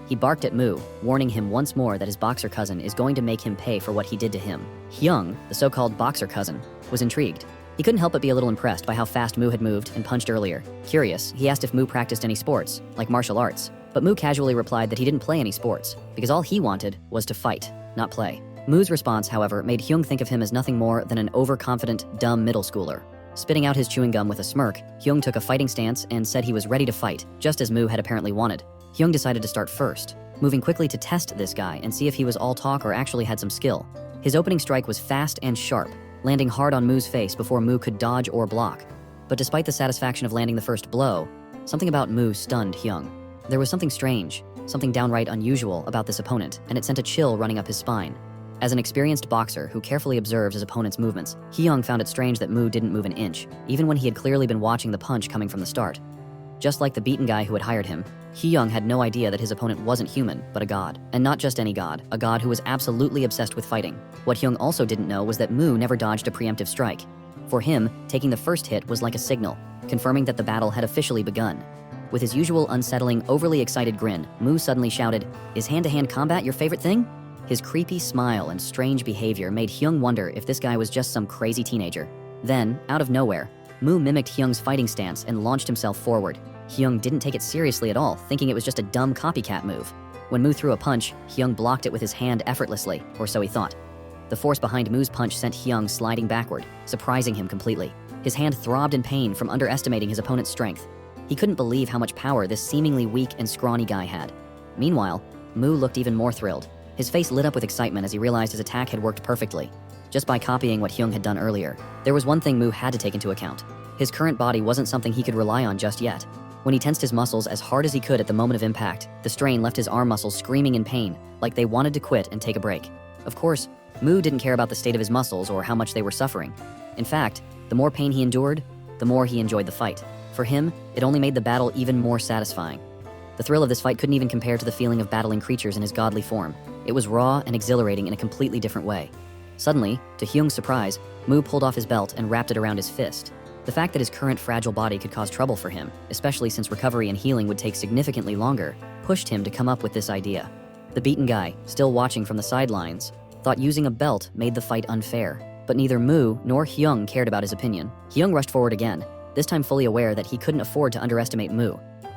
He barked at Mu, warning him once more that his boxer cousin is going to make him pay for what he did to him. Hyung, the so-called boxer cousin, was intrigued. He couldn't help but be a little impressed by how fast Mu had moved and punched earlier. Curious, he asked if Mu practiced any sports, like martial arts, but Mu casually replied that he didn't play any sports, because all he wanted was to fight, not play. Mu's response, however, made Hyung think of him as nothing more than an overconfident, dumb middle schooler. Spitting out his chewing gum with a smirk, Hyung took a fighting stance and said he was ready to fight, just as Mu had apparently wanted. Hyung decided to start first, moving quickly to test this guy and see if he was all talk or actually had some skill. His opening strike was fast and sharp, landing hard on Mu's face before Mu could dodge or block. But despite the satisfaction of landing the first blow, something about Mu stunned Hyung. There was something strange, something downright unusual about this opponent, and it sent a chill running up his spine. As an experienced boxer who carefully observes his opponent's movements, He found it strange that Mu didn't move an inch, even when he had clearly been watching the punch coming from the start. Just like the beaten guy who had hired him, He had no idea that his opponent wasn't human, but a god. And not just any god, a god who was absolutely obsessed with fighting. What He also didn't know was that Mu never dodged a preemptive strike. For him, taking the first hit was like a signal, confirming that the battle had officially begun. With his usual unsettling, overly excited grin, Mu suddenly shouted, "Is hand-to-hand combat your favorite thing?" His creepy smile and strange behavior made Hyung wonder if this guy was just some crazy teenager. Then, out of nowhere, Mu mimicked Hyung's fighting stance and launched himself forward. Hyung didn't take it seriously at all, thinking it was just a dumb copycat move. When Mu threw a punch, Hyung blocked it with his hand effortlessly, or so he thought. The force behind Mu's punch sent Hyung sliding backward, surprising him completely. His hand throbbed in pain from underestimating his opponent's strength. He couldn't believe how much power this seemingly weak and scrawny guy had. Meanwhile, Mu looked even more thrilled. His face lit up with excitement as he realized his attack had worked perfectly. Just by copying what Hyung had done earlier, there was one thing Mu had to take into account. His current body wasn't something he could rely on just yet. When he tensed his muscles as hard as he could at the moment of impact, the strain left his arm muscles screaming in pain, like they wanted to quit and take a break. Of course, Mu didn't care about the state of his muscles or how much they were suffering. In fact, the more pain he endured, the more he enjoyed the fight. For him, it only made the battle even more satisfying. The thrill of this fight couldn't even compare to the feeling of battling creatures in his godly form. It was raw and exhilarating in a completely different way. Suddenly, to Hyung's surprise, Mu pulled off his belt and wrapped it around his fist. The fact that his current fragile body could cause trouble for him, especially since recovery and healing would take significantly longer, pushed him to come up with this idea. The beaten guy, still watching from the sidelines, thought using a belt made the fight unfair. But neither Mu nor Hyung cared about his opinion. Hyung rushed forward again, this time fully aware that he couldn't afford to underestimate Mu.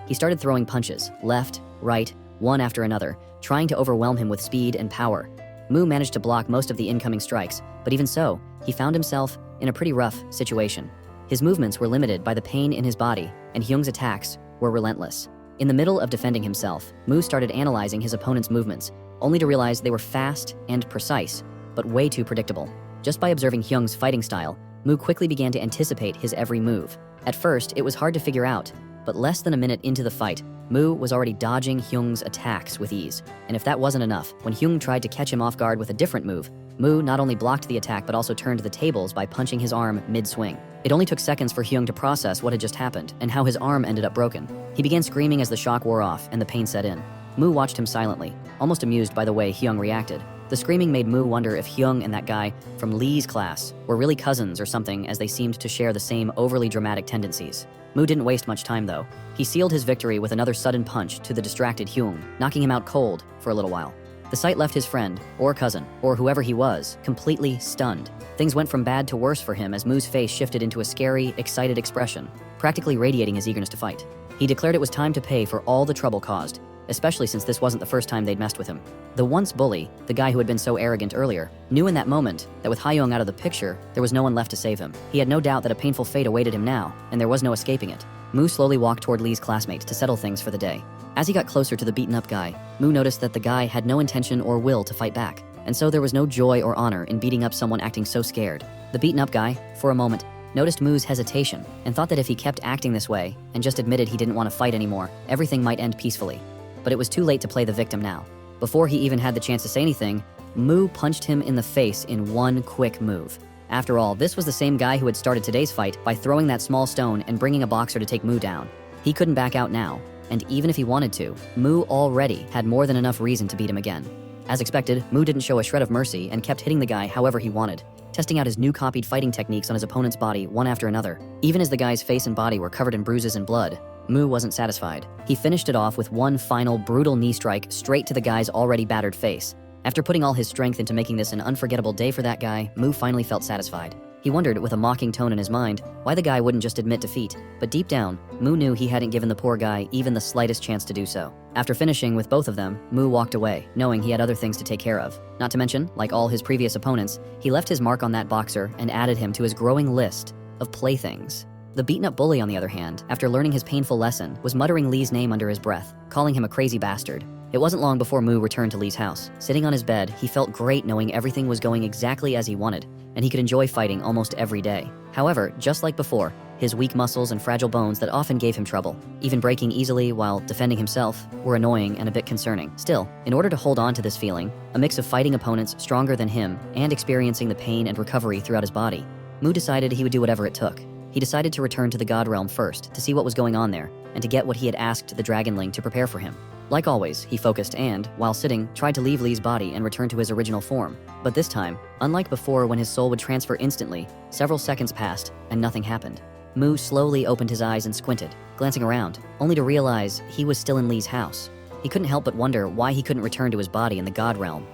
He started throwing punches, left, right, one after another, trying to overwhelm him with speed and power. Mu managed to block most of the incoming strikes, but even so, he found himself in a pretty rough situation. His movements were limited by the pain in his body, and Hyung's attacks were relentless. In the middle of defending himself, Mu started analyzing his opponent's movements, only to realize they were fast and precise, but way too predictable. Just by observing Hyung's fighting style, Mu quickly began to anticipate his every move. At first, it was hard to figure out, but less than a minute into the fight, Mu was already dodging Hyung's attacks with ease. And if that wasn't enough, when Hyung tried to catch him off guard with a different move, Mu not only blocked the attack but also turned the tables by punching his arm mid-swing. It only took seconds for Hyung to process what had just happened and how his arm ended up broken. He began screaming as the shock wore off and the pain set in. Mu watched him silently, almost amused by the way Hyung reacted. The screaming made Mu wonder if Hyung and that guy from Lee's class were really cousins or something, as they seemed to share the same overly dramatic tendencies. Mu didn't waste much time though. He sealed his victory with another sudden punch to the distracted Hyung, knocking him out cold for a little while. The sight left his friend, or cousin, or whoever he was, completely stunned. Things went from bad to worse for him as Mu's face shifted into a scary, excited expression, practically radiating his eagerness to fight. He declared it was time to pay for all the trouble caused, especially since this wasn't the first time they'd messed with him. The once bully, the guy who had been so arrogant earlier, knew in that moment that with Hyung out of the picture, there was no one left to save him. He had no doubt that a painful fate awaited him now, and there was no escaping it. Mu slowly walked toward Lee's classmate to settle things for the day. As he got closer to the beaten-up guy, Mu noticed that the guy had no intention or will to fight back, and so there was no joy or honor in beating up someone acting so scared. The beaten-up guy, for a moment, noticed Mu's hesitation and thought that if he kept acting this way and just admitted he didn't want to fight anymore, everything might end peacefully. But it was too late to play the victim now. Before he even had the chance to say anything, Mu punched him in the face in one quick move. After all, this was the same guy who had started today's fight by throwing that small stone and bringing a boxer to take Mu down. He couldn't back out now, and even if he wanted to, Mu already had more than enough reason to beat him again. As expected, Mu didn't show a shred of mercy and kept hitting the guy however he wanted, testing out his new copied fighting techniques on his opponent's body one after another. Even as the guy's face and body were covered in bruises and blood, Mu wasn't satisfied. He finished it off with one final brutal knee strike straight to the guy's already battered face. After putting all his strength into making this an unforgettable day for that guy, Mu finally felt satisfied. He wondered, with a mocking tone in his mind, why the guy wouldn't just admit defeat. But deep down, Mu knew he hadn't given the poor guy even the slightest chance to do so. After finishing with both of them, Mu walked away, knowing he had other things to take care of. Not to mention, like all his previous opponents, he left his mark on that boxer and added him to his growing list of playthings. The beaten-up bully, on the other hand, after learning his painful lesson, was muttering Lee's name under his breath, calling him a crazy bastard. It wasn't long before Mu returned to Lee's house. Sitting on his bed, he felt great knowing everything was going exactly as he wanted, and he could enjoy fighting almost every day. However, just like before, his weak muscles and fragile bones that often gave him trouble, even breaking easily while defending himself, were annoying and a bit concerning. Still, in order to hold on to this feeling, a mix of fighting opponents stronger than him and experiencing the pain and recovery throughout his body, Mu decided he would do whatever it took. He decided to return to the God Realm first to see what was going on there and to get what he had asked the Dragonling to prepare for him. Like always, he focused and, while sitting, tried to leave Li's body and return to his original form. But this time, unlike before when his soul would transfer instantly, several seconds passed and nothing happened. Mu slowly opened his eyes and squinted, glancing around, only to realize he was still in Li's house. He couldn't help but wonder why he couldn't return to his body in the God Realm.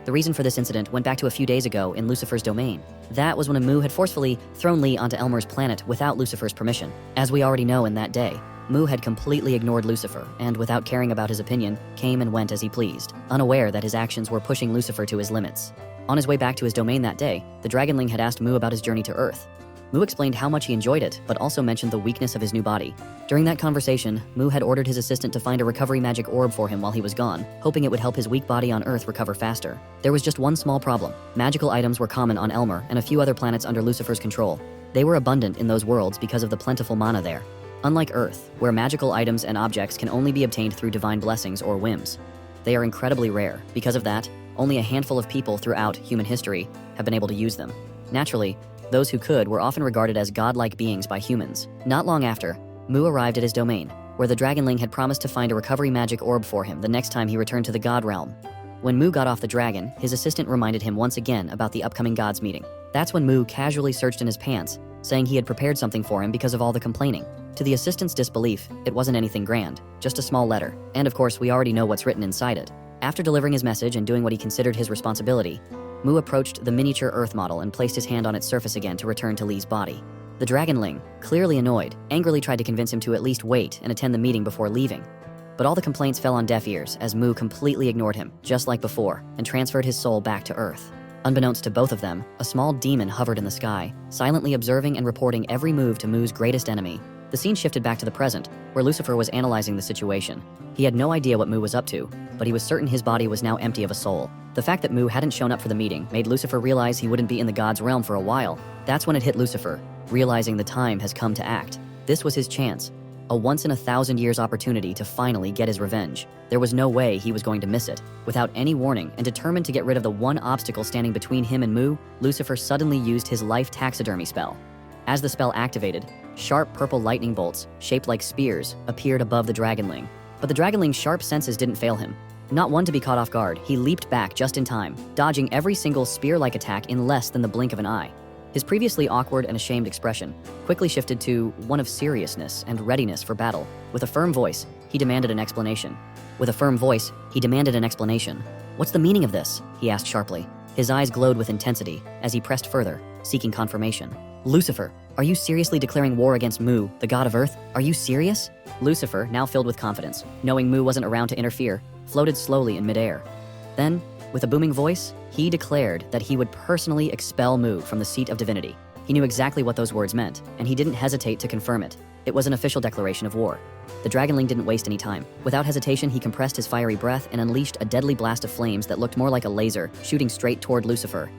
The reason for this incident went back to a few days ago in Lucifer's domain. That was when a Mu had forcefully thrown Li onto Elmer's planet without Lucifer's permission. As we already know, in that day, Mu had completely ignored Lucifer and, without caring about his opinion, came and went as he pleased, unaware that his actions were pushing Lucifer to his limits. On his way back to his domain that day, the Dragonling had asked Mu about his journey to Earth. Mu explained how much he enjoyed it, but also mentioned the weakness of his new body. During that conversation, Mu had ordered his assistant to find a recovery magic orb for him while he was gone, hoping it would help his weak body on Earth recover faster. There was just one small problem. Magical items were common on Elmer and a few other planets under Lucifer's control. They were abundant in those worlds because of the plentiful mana there. Unlike Earth, where magical items and objects can only be obtained through divine blessings or whims, they are incredibly rare. Because of that, only a handful of people throughout human history have been able to use them. Naturally, those who could were often regarded as godlike beings by humans. Not long after, Mu arrived at his domain, where the Dragonling had promised to find a recovery magic orb for him the next time he returned to the God Realm. When Mu got off the dragon, his assistant reminded him once again about the upcoming gods meeting. That's when Mu casually searched in his pants, saying he had prepared something for him because of all the complaining. To the assistant's disbelief, it wasn't anything grand, just a small letter. And of course, we already know what's written inside it. After delivering his message and doing what he considered his responsibility, Mu approached the miniature Earth model and placed his hand on its surface again to return to Li's body. The Dragonling, clearly annoyed, angrily tried to convince him to at least wait and attend the meeting before leaving. But all the complaints fell on deaf ears as Mu completely ignored him, just like before, and transferred his soul back to Earth. Unbeknownst to both of them, a small demon hovered in the sky, silently observing and reporting every move to Mu's greatest enemy. The scene shifted back to the present, where Lucifer was analyzing the situation. He had no idea what Mu was up to, but he was certain his body was now empty of a soul. The fact that Mu hadn't shown up for the meeting made Lucifer realize he wouldn't be in the God's realm for a while. That's when it hit Lucifer, realizing the time has come to act. This was his chance, a once-in-a-thousand-years opportunity to finally get his revenge. There was no way he was going to miss it. Without any warning and determined to get rid of the one obstacle standing between him and Mu, Lucifer suddenly used his life taxidermy spell. As the spell activated, sharp purple lightning bolts, shaped like spears, appeared above the Dragonling. But the Dragonling's sharp senses didn't fail him. Not one to be caught off guard, he leaped back just in time, dodging every single spear-like attack in less than the blink of an eye. His previously awkward and ashamed expression quickly shifted to one of seriousness and readiness for battle. With a firm voice, he demanded an explanation. "What's the meaning of this?" he asked sharply. His eyes glowed with intensity as he pressed further, seeking confirmation. "Lucifer, are you seriously declaring war against Mu, the god of Earth? Are you serious?" Lucifer, now filled with confidence, knowing Mu wasn't around to interfere, floated slowly in midair. Then, with a booming voice, he declared that he would personally expel Mu from the seat of divinity. He knew exactly what those words meant, and he didn't hesitate to confirm it. It was an official declaration of war. The Dragonling didn't waste any time. Without hesitation, he compressed his fiery breath and unleashed a deadly blast of flames that looked more like a laser, shooting straight toward Lucifer.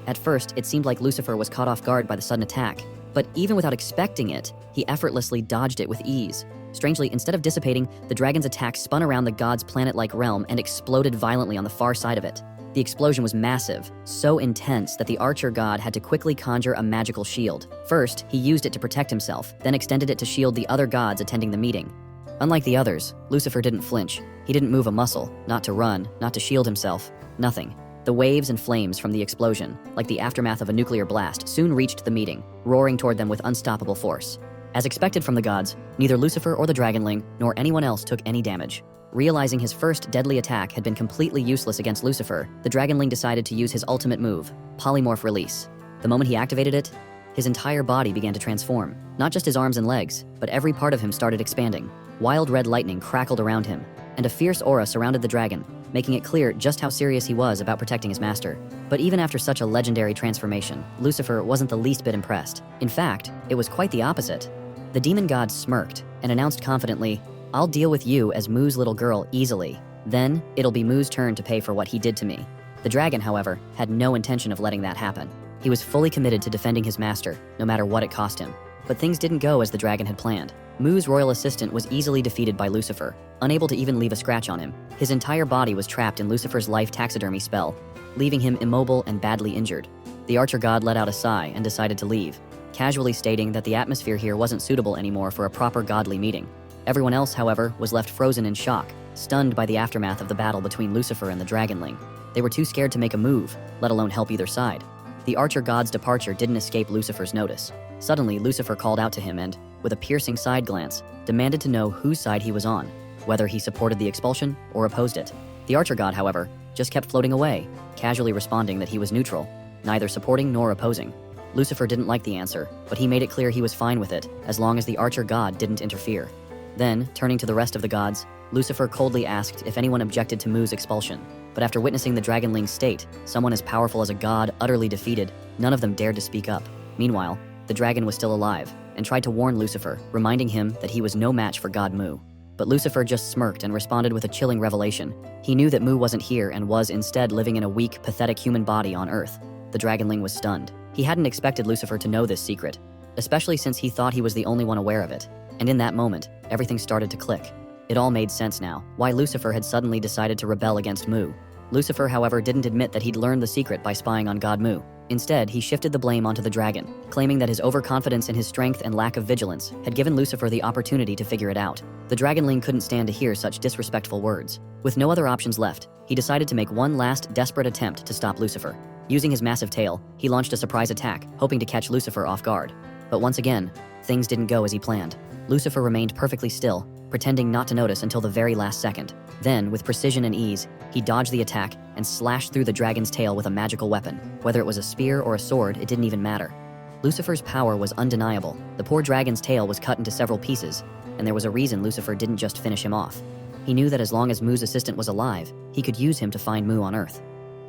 At first, it seemed like Lucifer was caught off guard by the sudden attack, but even without expecting it, he effortlessly dodged it with ease. Strangely, instead of dissipating, the dragon's attack spun around the god's planet-like realm and exploded violently on the far side of it. The explosion was massive, so intense that the archer god had to quickly conjure a magical shield. First, he used it to protect himself, then extended it to shield the other gods attending the meeting. Unlike the others, Lucifer didn't flinch. He didn't move a muscle, not to run, not to shield himself, nothing. The waves and flames from the explosion, like the aftermath of a nuclear blast, soon reached the meeting, roaring toward them with unstoppable force. As expected from the gods, neither Lucifer or the Dragonling, nor anyone else took any damage. Realizing his first deadly attack had been completely useless against Lucifer, the Dragonling decided to use his ultimate move, Polymorph Release. The moment he activated it, his entire body began to transform. Not just his arms and legs, but every part of him started expanding. Wild red lightning crackled around him, and a fierce aura surrounded the dragon, making it clear just how serious he was about protecting his master. But even after such a legendary transformation, Lucifer wasn't the least bit impressed. In fact, it was quite the opposite. The demon god smirked and announced confidently, "I'll deal with you as Mu's little girl easily. Then, it'll be Mu's turn to pay for what he did to me." The dragon, however, had no intention of letting that happen. He was fully committed to defending his master, no matter what it cost him. But things didn't go as the dragon had planned. Mu's royal assistant was easily defeated by Lucifer, unable to even leave a scratch on him. His entire body was trapped in Lucifer's life taxidermy spell, leaving him immobile and badly injured. The archer god let out a sigh and decided to leave, casually stating that the atmosphere here wasn't suitable anymore for a proper godly meeting. Everyone else, however, was left frozen in shock, stunned by the aftermath of the battle between Lucifer and the dragonling. They were too scared to make a move, let alone help either side. The archer god's departure didn't escape Lucifer's notice. Suddenly, Lucifer called out to him and, with a piercing side glance, demanded to know whose side he was on, whether he supported the expulsion or opposed it. The archer god, however, just kept floating away, casually responding that he was neutral, neither supporting nor opposing. Lucifer didn't like the answer, but he made it clear he was fine with it, as long as the archer god didn't interfere. Then, turning to the rest of the gods, Lucifer coldly asked if anyone objected to Mu's expulsion. But after witnessing the dragonling's state, someone as powerful as a god utterly defeated, none of them dared to speak up. Meanwhile, the dragon was still alive, and tried to warn Lucifer, reminding him that he was no match for God Mu. But Lucifer just smirked and responded with a chilling revelation. He knew that Mu wasn't here and was instead living in a weak, pathetic human body on Earth. The dragonling was stunned. He hadn't expected Lucifer to know this secret, especially since he thought he was the only one aware of it. And in that moment, everything started to click. It all made sense now, why Lucifer had suddenly decided to rebel against Mu. Lucifer, however, didn't admit that he'd learned the secret by spying on God Mu. Instead, he shifted the blame onto the dragon, claiming that his overconfidence in his strength and lack of vigilance had given Lucifer the opportunity to figure it out. The dragonling couldn't stand to hear such disrespectful words. With no other options left, he decided to make one last desperate attempt to stop Lucifer. Using his massive tail, he launched a surprise attack, hoping to catch Lucifer off guard. But once again, things didn't go as he planned. Lucifer remained perfectly still, pretending not to notice until the very last second. Then, with precision and ease, he dodged the attack and slashed through the dragon's tail with a magical weapon. Whether it was a spear or a sword, it didn't even matter. Lucifer's power was undeniable. The poor dragon's tail was cut into several pieces, and there was a reason Lucifer didn't just finish him off. He knew that as long as Mu's assistant was alive, he could use him to find Mu on Earth.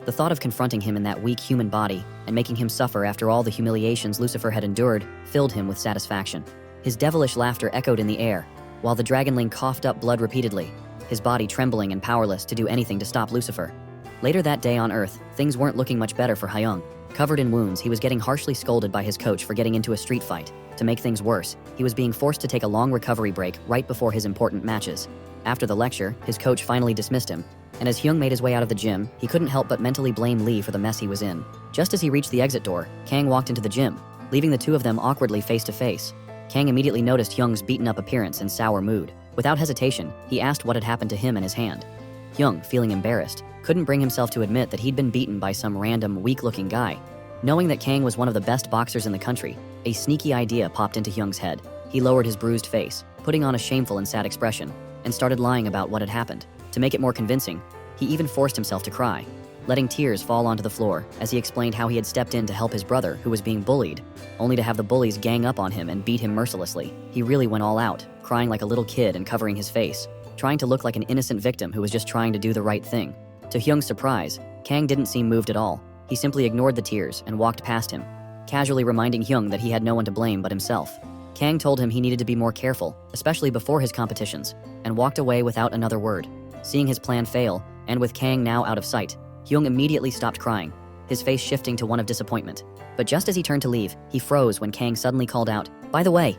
The thought of confronting him in that weak human body and making him suffer after all the humiliations Lucifer had endured filled him with satisfaction. His devilish laughter echoed in the air, while the dragonling coughed up blood repeatedly, his body trembling and powerless to do anything to stop Lucifer. Later that day on Earth, things weren't looking much better for Hyung. Covered in wounds, he was getting harshly scolded by his coach for getting into a street fight. To make things worse, he was being forced to take a long recovery break right before his important matches. After the lecture, his coach finally dismissed him, and as Hyung made his way out of the gym, he couldn't help but mentally blame Lee for the mess he was in. Just as he reached the exit door, Kang walked into the gym, leaving the two of them awkwardly face to face. Kang immediately noticed Hyung's beaten-up appearance and sour mood. Without hesitation, he asked what had happened to him and his hand. Hyung, feeling embarrassed, couldn't bring himself to admit that he'd been beaten by some random, weak-looking guy. Knowing that Kang was one of the best boxers in the country, a sneaky idea popped into Hyung's head. He lowered his bruised face, putting on a shameful and sad expression, and started lying about what had happened. To make it more convincing, he even forced himself to cry, letting tears fall onto the floor as he explained how he had stepped in to help his brother who was being bullied, only to have the bullies gang up on him and beat him mercilessly. He really went all out, crying like a little kid and covering his face, trying to look like an innocent victim who was just trying to do the right thing. To Hyung's surprise, Kang didn't seem moved at all. He simply ignored the tears and walked past him, casually reminding Hyung that he had no one to blame but himself. Kang told him he needed to be more careful, especially before his competitions, and walked away without another word. Seeing his plan fail, and with Kang now out of sight, Hyung immediately stopped crying, his face shifting to one of disappointment. But just as he turned to leave, he froze when Kang suddenly called out, "By the way."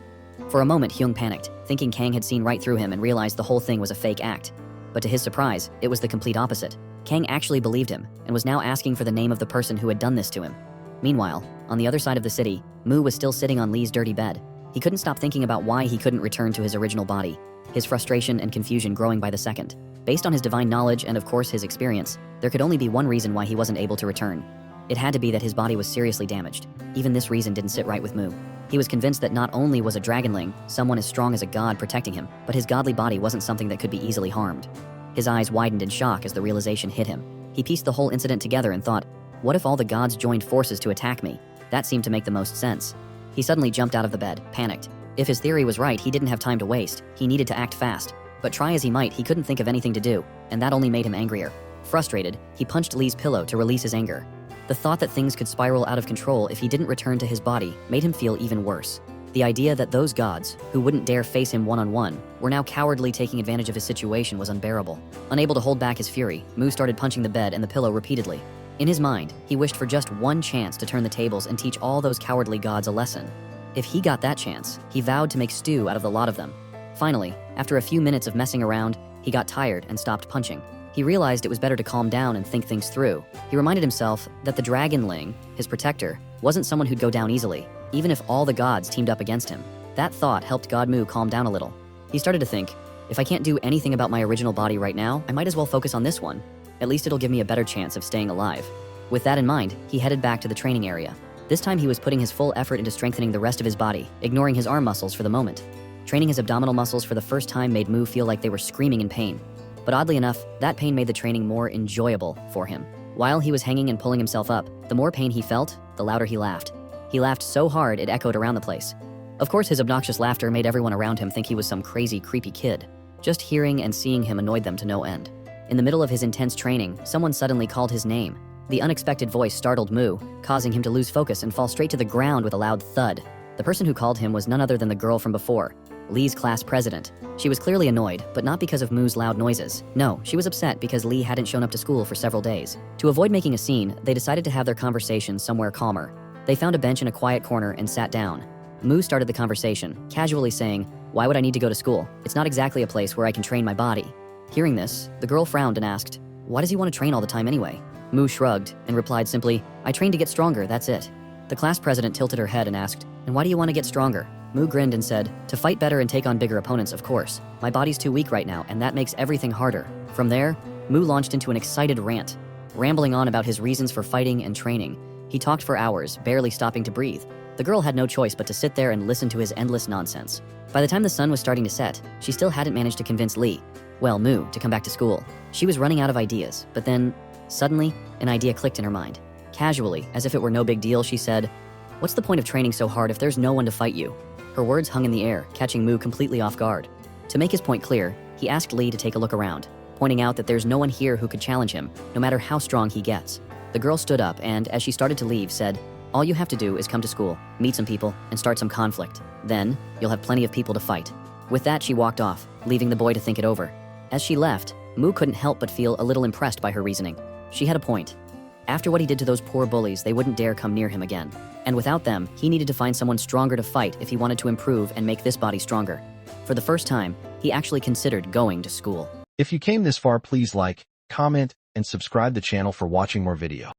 For a moment, Hyung panicked, thinking Kang had seen right through him and realized the whole thing was a fake act. But to his surprise, it was the complete opposite. Kang actually believed him, and was now asking for the name of the person who had done this to him. Meanwhile, on the other side of the city, Mu was still sitting on Lee's dirty bed. He couldn't stop thinking about why he couldn't return to his original body, his frustration and confusion growing by the second. Based on his divine knowledge and of course his experience, there could only be one reason why he wasn't able to return. It had to be that his body was seriously damaged. Even this reason didn't sit right with Mu. He was convinced that not only was a dragonling, someone as strong as a god protecting him, but his godly body wasn't something that could be easily harmed. His eyes widened in shock as the realization hit him. He pieced the whole incident together and thought, what if all the gods joined forces to attack me? That seemed to make the most sense. He suddenly jumped out of the bed, panicked. If his theory was right, he didn't have time to waste. He needed to act fast. But try as he might, he couldn't think of anything to do, and that only made him angrier. Frustrated, he punched Lee's pillow to release his anger. The thought that things could spiral out of control if he didn't return to his body made him feel even worse. The idea that those gods, who wouldn't dare face him one-on-one, were now cowardly taking advantage of his situation was unbearable. Unable to hold back his fury, Mu started punching the bed and the pillow repeatedly. In his mind, he wished for just one chance to turn the tables and teach all those cowardly gods a lesson. If he got that chance, he vowed to make stew out of the lot of them. Finally, after a few minutes of messing around, he got tired and stopped punching. He realized it was better to calm down and think things through. He reminded himself that the Dragonling, his protector, wasn't someone who'd go down easily, even if all the gods teamed up against him. That thought helped God Mu calm down a little. He started to think, if I can't do anything about my original body right now, I might as well focus on this one. At least it'll give me a better chance of staying alive. With that in mind, he headed back to the training area. This time he was putting his full effort into strengthening the rest of his body, ignoring his arm muscles for the moment. Training his abdominal muscles for the first time made Mu feel like they were screaming in pain. But oddly enough, that pain made the training more enjoyable for him. While he was hanging and pulling himself up, the more pain he felt, the louder he laughed. He laughed so hard it echoed around the place. Of course, his obnoxious laughter made everyone around him think he was some crazy, creepy kid. Just hearing and seeing him annoyed them to no end. In the middle of his intense training, someone suddenly called his name. The unexpected voice startled Mu, causing him to lose focus and fall straight to the ground with a loud thud. The person who called him was none other than the girl from before, Lee's class president. She was clearly annoyed, but not because of Mu's loud noises. No, she was upset because Lee hadn't shown up to school for several days. To avoid making a scene, they decided to have their conversation somewhere calmer. They found a bench in a quiet corner and sat down. Mu started the conversation, casually saying, "Why would I need to go to school? It's not exactly a place where I can train my body." Hearing this, the girl frowned and asked, "Why does he want to train all the time anyway?" Mu shrugged and replied simply, "I train to get stronger, that's it." The class president tilted her head and asked, "And why do you want to get stronger?" Mu grinned and said, "To fight better and take on bigger opponents, of course. My body's too weak right now, and that makes everything harder." From there, Mu launched into an excited rant, rambling on about his reasons for fighting and training. He talked for hours, barely stopping to breathe. The girl had no choice but to sit there and listen to his endless nonsense. By the time the sun was starting to set, she still hadn't managed to convince Mu, to come back to school. She was running out of ideas, but then, suddenly, an idea clicked in her mind. Casually, as if it were no big deal, she said, "What's the point of training so hard if there's no one to fight you?" Her words hung in the air, catching Mu completely off guard. To make his point clear, he asked Lee to take a look around, pointing out that there's no one here who could challenge him, no matter how strong he gets. The girl stood up and, as she started to leave, said, "All you have to do is come to school, meet some people, and start some conflict. Then, you'll have plenty of people to fight." With that, she walked off, leaving the boy to think it over. As she left, Mu couldn't help but feel a little impressed by her reasoning. She had a point. After what he did to those poor bullies, they wouldn't dare come near him again. And without them, he needed to find someone stronger to fight if he wanted to improve and make this body stronger. For the first time, he actually considered going to school. If you came this far, please like, comment, and subscribe the channel for watching more video.